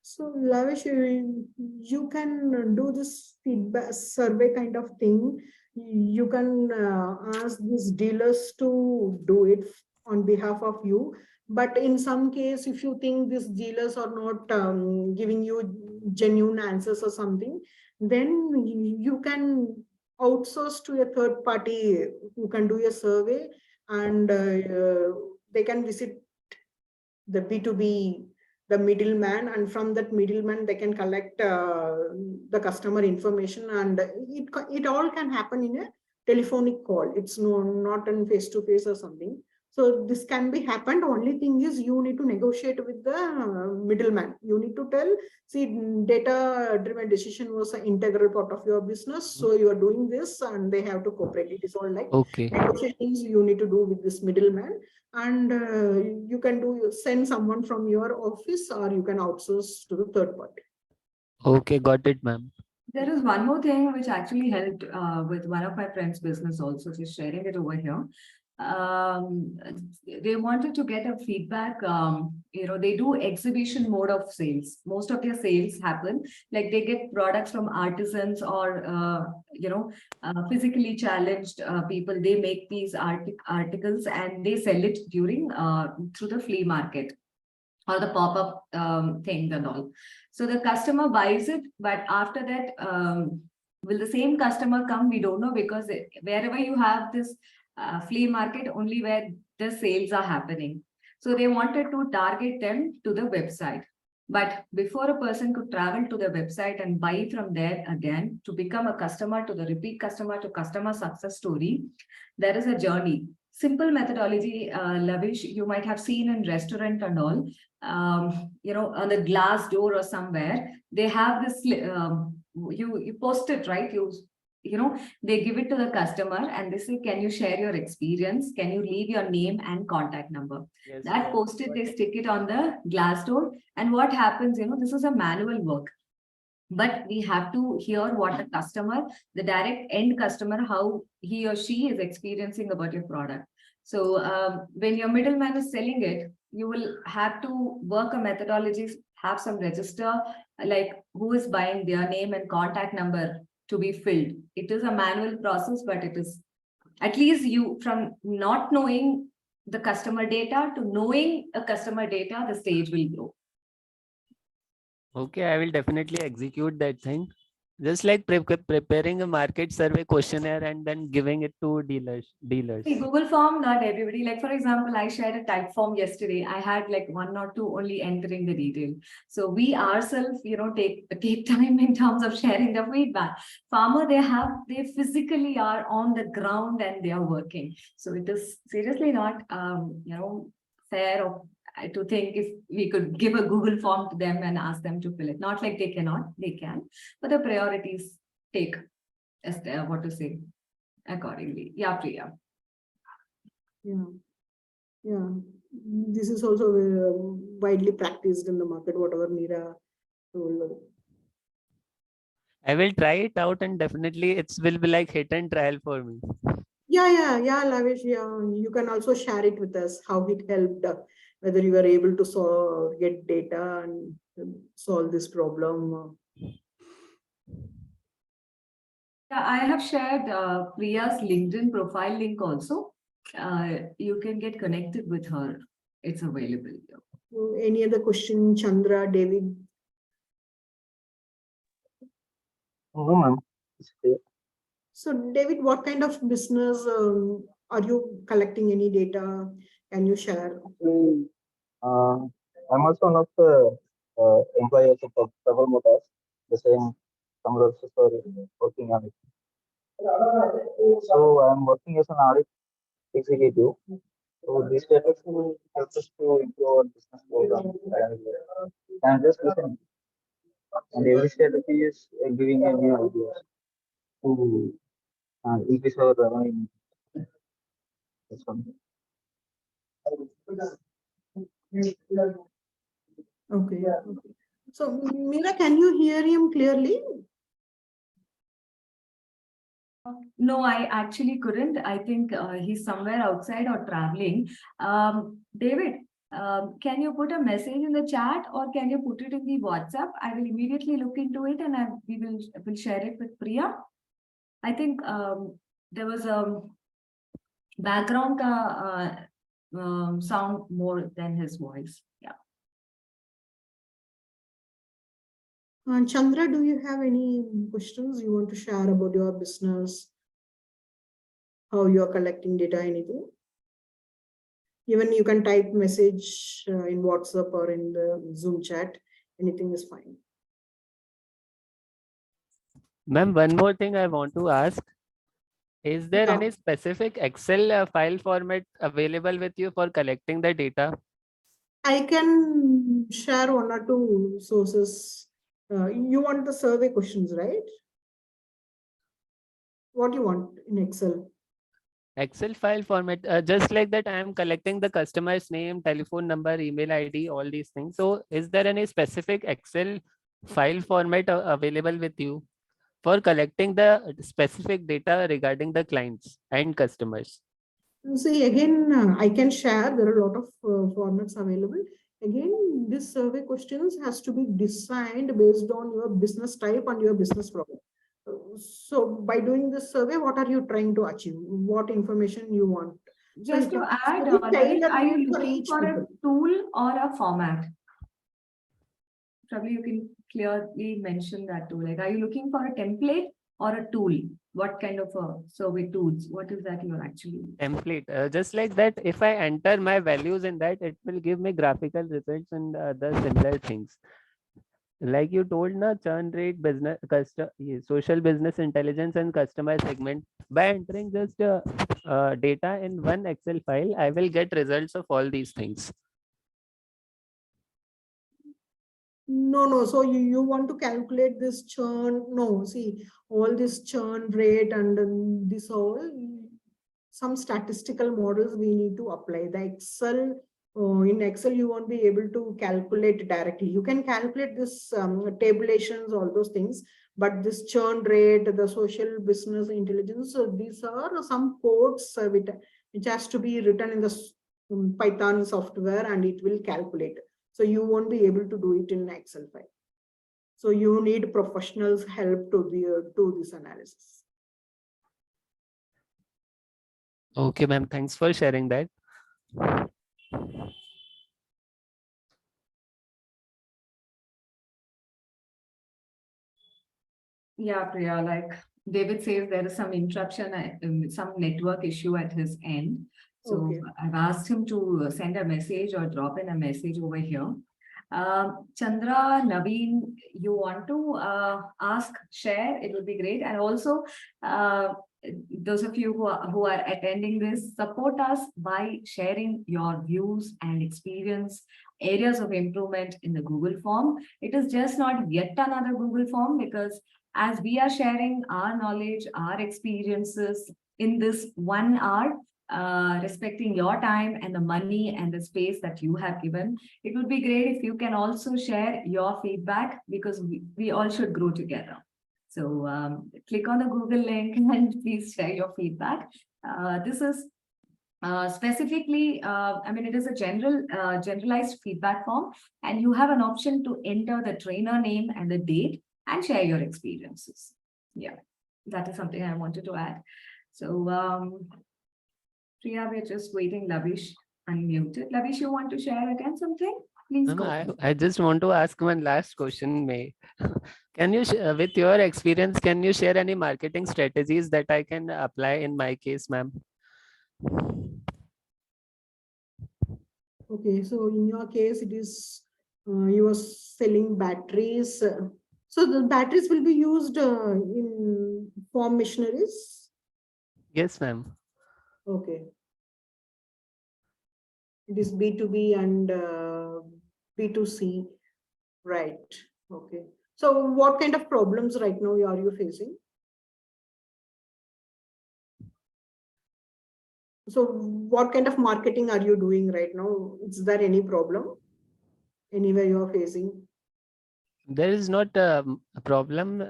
So Lavish, you can do this feedback survey kind of thing you can ask these dealers to do it on behalf of you. But in some case, if you think these dealers are not giving you genuine answers or something, then you can outsource to a third party who can do a survey, and they can visit the B2B, the middleman, and from that middleman they can collect the customer information, and it all can happen in a telephonic call. It's not in face to face or something. So this can be happened. Only thing is you need to negotiate with the middleman. You need to tell, see, data driven decision was an integral part of your business, so you are doing this and they have to cooperate. It is all like Okay. negotiations you need to do with this middleman. And you can send someone from your office, or you can outsource to the third party. Okay, got it, ma'am. There is one more thing which actually helped with one of my friends' business also, just sharing it over here. They wanted to get a feedback. They do exhibition mode of sales. Most of their sales happen like they get products from artisans or physically challenged people. They make these articles and they sell it during through the flea market or the pop-up things and all. So the customer buys it, but after that, will the same customer come? We don't know, because wherever you have this flea market, only where the sales are happening. So they wanted to target them to the website. But before a person could travel to the website and buy from there again to become a customer, to the repeat customer, to customer success story, there is a journey. Simple methodology, Lavish, you might have seen in restaurant and all, on the glass door or somewhere, they have this, you post it, right? They give it to the customer and they say, can you share your experience? Can you leave your name and contact number? Yes, That post-it, they stick it on the glass door. And what happens, this is a manual work. But we have to hear what the customer, the direct end customer, how he or she is experiencing about your product. So when your middleman is selling it, you will have to work a methodology, have some register, like who is buying, their name and contact number to be filled. It is a manual process, but it is at least you, from not knowing the customer data to knowing a customer data, the stage will grow. Okay, I will definitely execute that thing. Just like preparing a market survey questionnaire and then giving it to dealers. See, Google form, not everybody. Like, for example, I shared a type form yesterday. I had like 1 or 2 only entering the detail. So we ourselves, take time in terms of sharing the feedback. Farmer, they physically are on the ground and they are working. So it is seriously not, fair to think if we could give a Google form to them and ask them to fill it. Not like they cannot, they can, but the priorities take as what to say accordingly. Yeah, Priya. Yeah. This is also widely practiced in the market, whatever Meera told. I will try it out and definitely it will be like hit and trial for me. Yeah, Lavish. Yeah, you can also share it with us how it helped, whether you were able to get data and solve this problem. Yeah, I have shared Priya's LinkedIn profile link also. You can get connected with her. It's available. Any other question, Chandra, David? No, ma'am. So, David, what kind of business are you collecting any data? Can you share? Actually, I'm also one of the employees of Travel Motors. The same some also are working on it. So I'm working as an audit executive. So this data will help us to improve our business program. And I'm just listening. And every strategy is giving a new ideas to increase our revenue. That's one. Okay. So, Meera, can you hear him clearly? No, I actually couldn't. I think he's somewhere outside or traveling. David, can you put a message in the chat or can you put it in the WhatsApp? I will immediately look into it and we will share it with Priya. I think there was a background sound more than his voice. Yeah. Chandra, do you have any questions you want to share about your business? How you are collecting data, anything? Even you can type message in WhatsApp or in the Zoom chat. Anything is fine. Ma'am, one more thing I want to ask. Is there Yeah. any specific Excel file format available with you for collecting the data? I can share one or two sources. You want the survey questions, right? What you want in Excel? Excel file format, just like that, I am collecting the customer's name, telephone number, email ID, all these things. So is there any specific Excel file format available with you for collecting the specific data regarding the clients and customers? See, again, I can share. There are a lot of formats available. Again, this survey questions has to be designed based on your business type and your business problem. So by doing this survey, what are you trying to achieve? What information you want? Just to add, Lavish, are you for looking each for a people. tool or a format? Probably you can clearly mention that too. Like, are you looking for a template or a tool? What kind of a survey tools? What is that you're actually? Template, just like that, if I enter my values in that, it will give me graphical results and other similar things. Like you told, na, churn rate, business, social business intelligence, and customer segment. By entering just data in one Excel file, I will get results of all these things. No. So you want to calculate this churn? No, see, all this churn rate and this all, some statistical models we need to apply. The Excel, in Excel, you won't be able to calculate directly. You can calculate this tabulations, all those things, but this churn rate, the social business intelligence, so these are some codes which has to be written in the Python software and it will calculate. So you won't be able to do it in Excel file. So you need professionals' help to do this analysis. Okay, ma'am. Thanks for sharing that. Yeah, Priya, like David says, there is some interruption, some network issue at his end. So Okay. I've asked him to send a message or drop in a message over here. Chandra, Naveen, you want to ask, share, it would be great. And also, those of you who are attending this, support us by sharing your views and experience, areas of improvement in the Google form. It is just not yet another Google form, because as we are sharing our knowledge, our experiences in this 1 hour, respecting your time and the money and the space that you have given, it would be great if you can also share your feedback, because we all should grow together. So click on the Google link and please share your feedback. This is specifically, I mean, it is a generalized feedback form, and you have an option to enter the trainer name and the date and share your experiences. Yeah, that is something I wanted to add. So, Priya, we're just waiting. Lavish unmuted. Lavish, you want to share again something? Please go. I just want to ask one last question, May. Can you, with your experience, can you share any marketing strategies that I can apply in my case, ma'am? Okay, so in your case, it is you are selling batteries. So the batteries will be used in farm machineries. Yes, ma'am. Okay. It is B2B and B2C, right? Okay. So what kind of problems right now are you facing? So what kind of marketing are you doing right now? Is there any problem anywhere you are facing? There is not a problem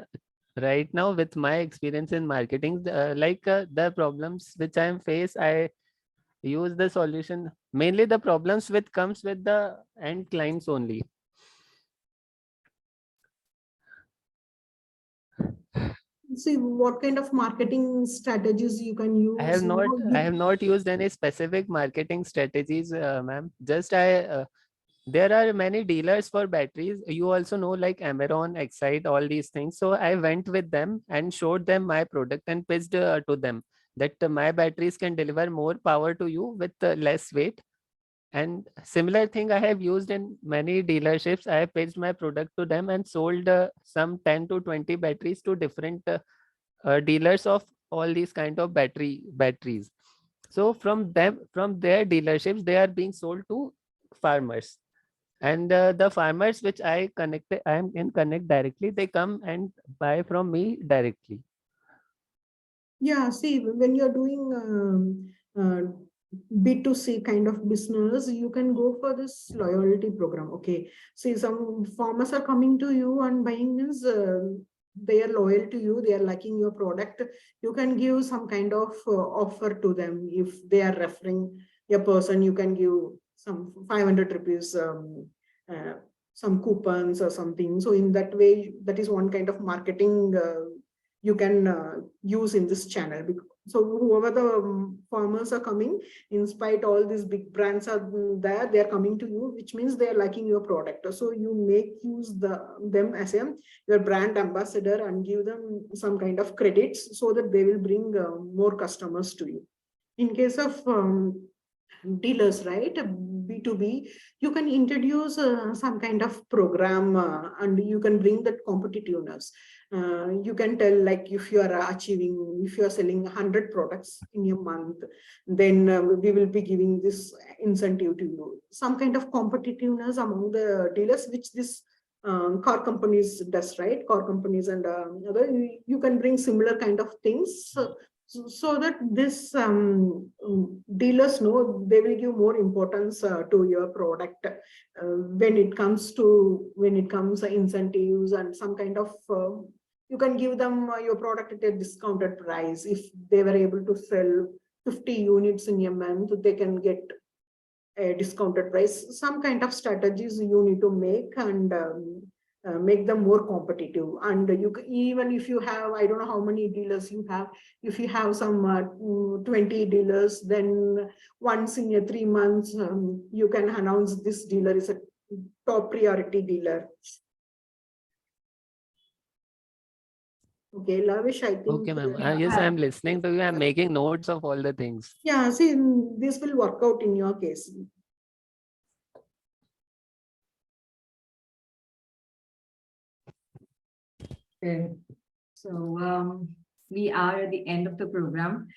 right now with my experience in marketing. The problems which I am face, I use the solution. Mainly the problems which comes with the end clients only. See what kind of marketing strategies you can use. I have You not, know, I have not used any specific marketing strategies, ma'am. Just there are many dealers for batteries. You also know, like Amaron, Excite, all these things. So I went with them and showed them my product and pitched to them that my batteries can deliver more power to you with less weight. And similar thing I have used in many dealerships. I have pitched my product to them and sold some 10 to 20 batteries to different dealers of all these kind of batteries. So from them, from their dealerships, they are being sold to farmers. And the farmers which I am in connect directly, they come and buy from me directly. yeah, see, when you're doing B2C kind of business, you can go for this loyalty program. Okay. See, some farmers are coming to you and buying means they are loyal to you, they are liking your product. You can give some kind of offer to them. If they are referring a person, you can give some 500 rupees, uh, some coupons or something. So in that way, that is one kind of marketing you can use in this channel. So whoever the farmers are coming, in spite all these big brands are there, they are coming to you, which means they are liking your product. So you make use them as your brand ambassador and give them some kind of credits so that they will bring more customers to you. In case of dealers, right? B2B, you can introduce some kind of program and you can bring that competitiveness. You can tell, like, if you are achieving, if you are selling 100 products in a month, then we will be giving this incentive to you. Some kind of competitiveness among the dealers, which this car companies does, right? Car companies and other, you can bring similar kind of things. So that this dealers know, they will give more importance to your product when it comes incentives and some kind of you can give them your product at a discounted price. If they were able to sell 50 units in a month, they can get a discounted price. Some kind of strategies you need to make and make them more competitive. And even if you have, I don't know how many dealers you have, if you have some 20 dealers, then once in a 3 months you can announce this dealer is a top priority dealer. Okay, Lavish, I think. Okay, ma'am. Yes, I'm listening to you. I'm making notes of all the things. Yeah, see, this will work out in your case. Okay. So we are at the end of the program.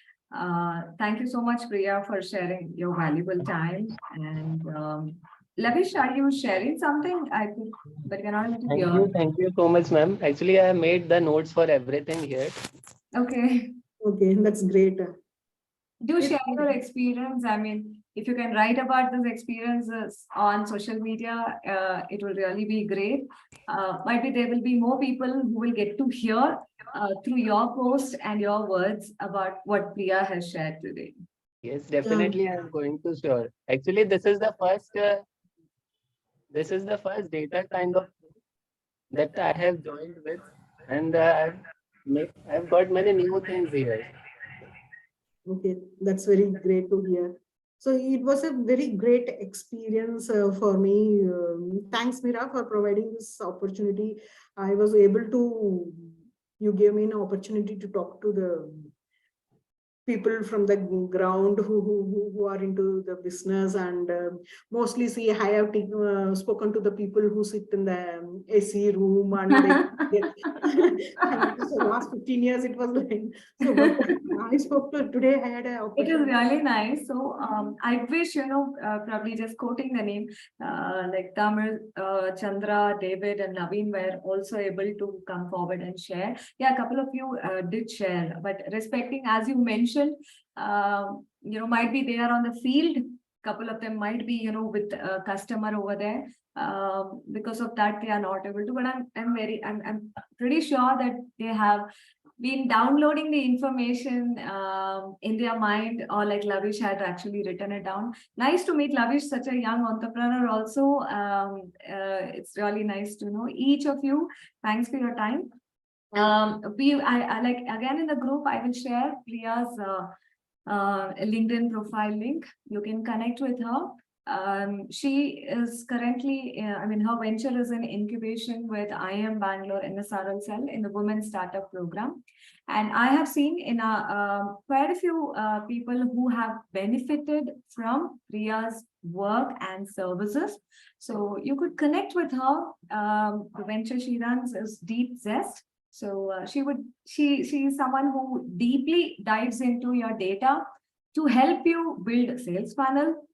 Thank you so much, Priya, for sharing your valuable time. And Lavish, are you sharing something? I think, but you're not able to hear. Thank you so much, ma'am. Actually, I have made the notes for everything here. Okay. Okay, that's great. Do share your experience. I mean, if you can write about those experiences on social media, it will really be great. Might be there will be more people who will get to hear through your post and your words about what Priya has shared today. Yes, definitely. I'm going to share. Actually, this is the first data kind of that I have joined with, and I've got many new things here. Okay, that's very great to hear. So it was a very great experience for me. Thanks, Mira, for providing this opportunity. I was able to, you gave me an opportunity to talk to the people from the ground who are into the business, and mostly see I have spoken to the people who sit in the AC room and so last 15 years it was like so, but I spoke to today. I had an It is opportunity. really nice. So I wish, probably just quoting the name, like Tamil, Chandra, David, and Naveen were also able to come forward and share. Yeah, a couple of you did share, but respecting, as you mentioned, might be they are on the field. Couple of them might be, with a customer over there. Because of that, they are not able to. But I'm pretty sure that they have been downloading the information in their mind, or like Lavish had actually written it down. Nice to meet Lavish, such a young entrepreneur also. It's really nice to know each of you. Thanks for your time. I like, again, in the group, I will share Priya's LinkedIn profile link. You can connect with her. She is currently, her venture is in incubation with IIM Bangalore in the Saral Cell in the Women Startup Program. And I have seen in quite a few people who have benefited from Priya's work and services. So you could connect with her. The venture she runs is Deep Zest. So she is someone who deeply dives into your data to help you build a sales funnel,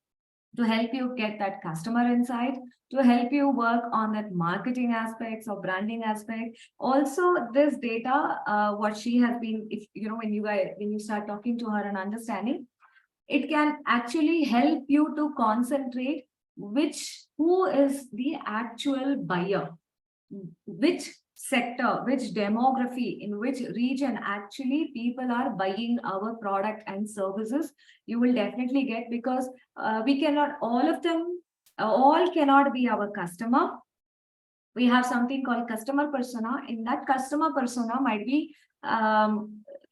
to help you get that customer insight, to help you work on that marketing aspects or branding aspect. Also, this data, what she has been, if when you start talking to her and understanding, it can actually help you to concentrate who is the actual buyer, which sector, which demography, in which region actually people are buying our product and services. You will definitely get, because we cannot, all of them, all cannot be our customer. We have something called customer persona. In that customer persona might be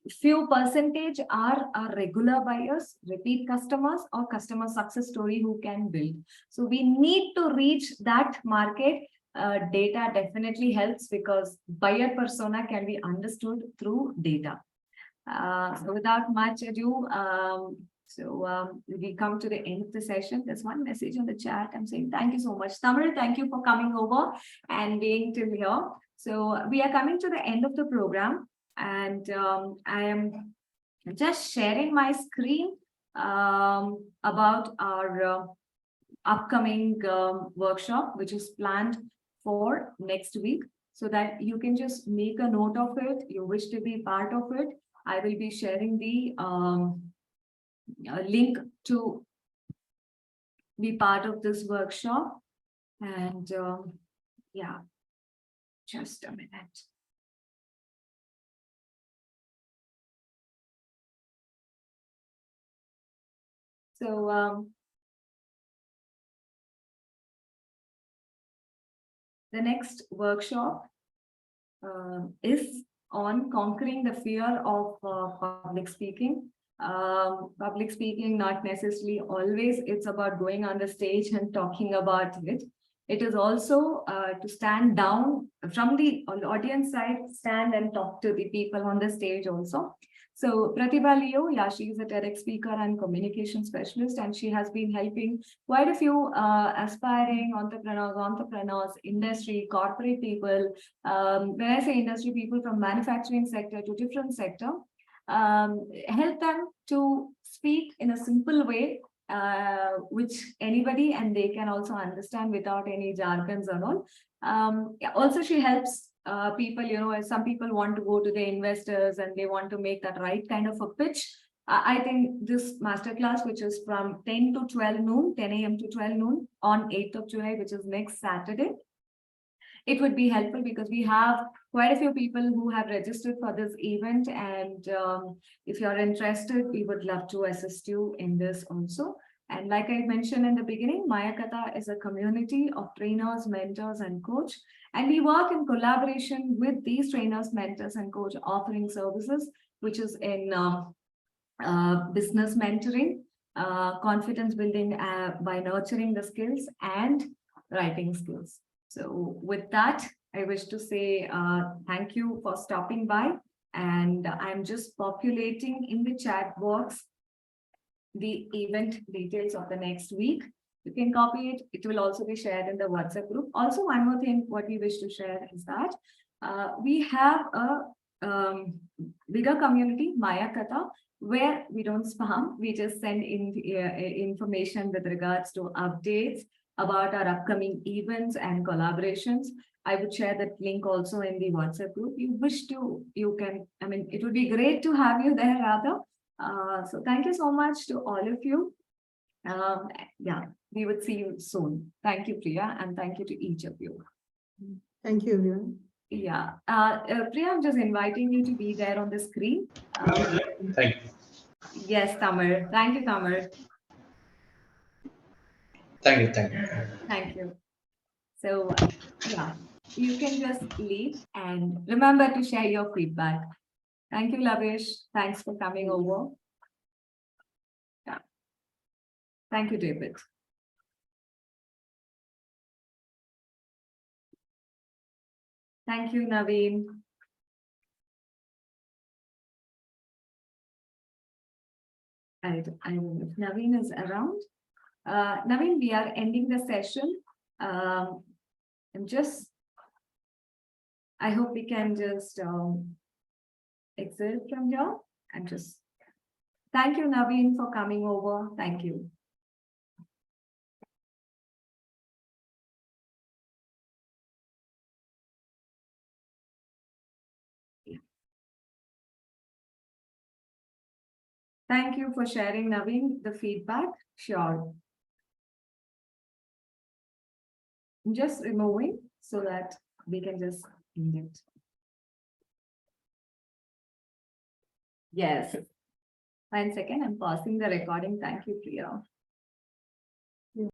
few percentage are regular buyers, repeat customers, or customer success story who can build. So we need to reach that market. Data definitely helps, because buyer persona can be understood through data. So without much ado, we come to the end of the session. There's one message on the chat. I'm saying thank you so much. Tamil, thank you for coming over and being till here. So we are coming to the end of the program, and I am just sharing my screen about our upcoming workshop, which is planned for next week, so that you can just make a note of it. You wish to be part of it. I will be sharing the link to be part of this workshop. And yeah, just a minute. So the next workshop is on conquering the fear of public speaking. Public speaking, not necessarily always it's about going on the stage and talking about it. It is also to stand down from the audience side, stand and talk to the people on the stage also. So Pratibha Leo, yeah, she is a TEDx speaker and communication specialist, and she has been helping quite a few aspiring entrepreneurs, industry, corporate people. When I say industry, people from manufacturing sector to different sector, help them to speak in a simple way, which anybody and they can also understand without any jargons and all. Also, she helps people, some people want to go to the investors and they want to make that right kind of a pitch. I think this masterclass, which is from 10 to 12 noon, 10 a.m. to 12 noon on 8th of July, which is next Saturday, it would be helpful, because we have quite a few people who have registered for this event. And if you're interested, we would love to assist you in this also. And like I mentioned in the beginning, Maya Katha is a community of trainers, mentors, and coach. And we work in collaboration with these trainers, mentors, and coach, offering services, which is in business mentoring, confidence building by nurturing the skills, and writing skills. So with that, I wish to say thank you for stopping by. And I'm just populating in the chat box the event details of the next week. You can copy it. It will also be shared in the WhatsApp group. Also, one more thing, what we wish to share is that we have a bigger community, Maya Katha, where we don't spam. We just send in information with regards to updates about our upcoming events and collaborations. I would share that link also in the WhatsApp group. You wish to, you can, it would be great to have you there, rather. So thank you so much to all of you. Yeah, we would see you soon. Thank you, Priya, and thank you to each of you. Thank you, everyone. Yeah, Priya, I'm just inviting you to be there on the screen. Thank you. Yes, Tamar. Thank you, Tamar. Thank you. Thank you. Thank you. So, yeah. you can just leave and remember to share your feedback. Thank you, Lavish. Thanks for coming over. Yeah. Thank you, David. Thank you, Naveen. I don't know if Naveen is around. Naveen, we are ending the session. And just, I hope we can just exit from here and just, thank you, Naveen, for coming over. Thank you. Thank you for sharing, Naveen, the feedback. Sure. I'm just removing so that we can just end it. Yes. 1 second, I'm pausing the recording. Thank you, Priya.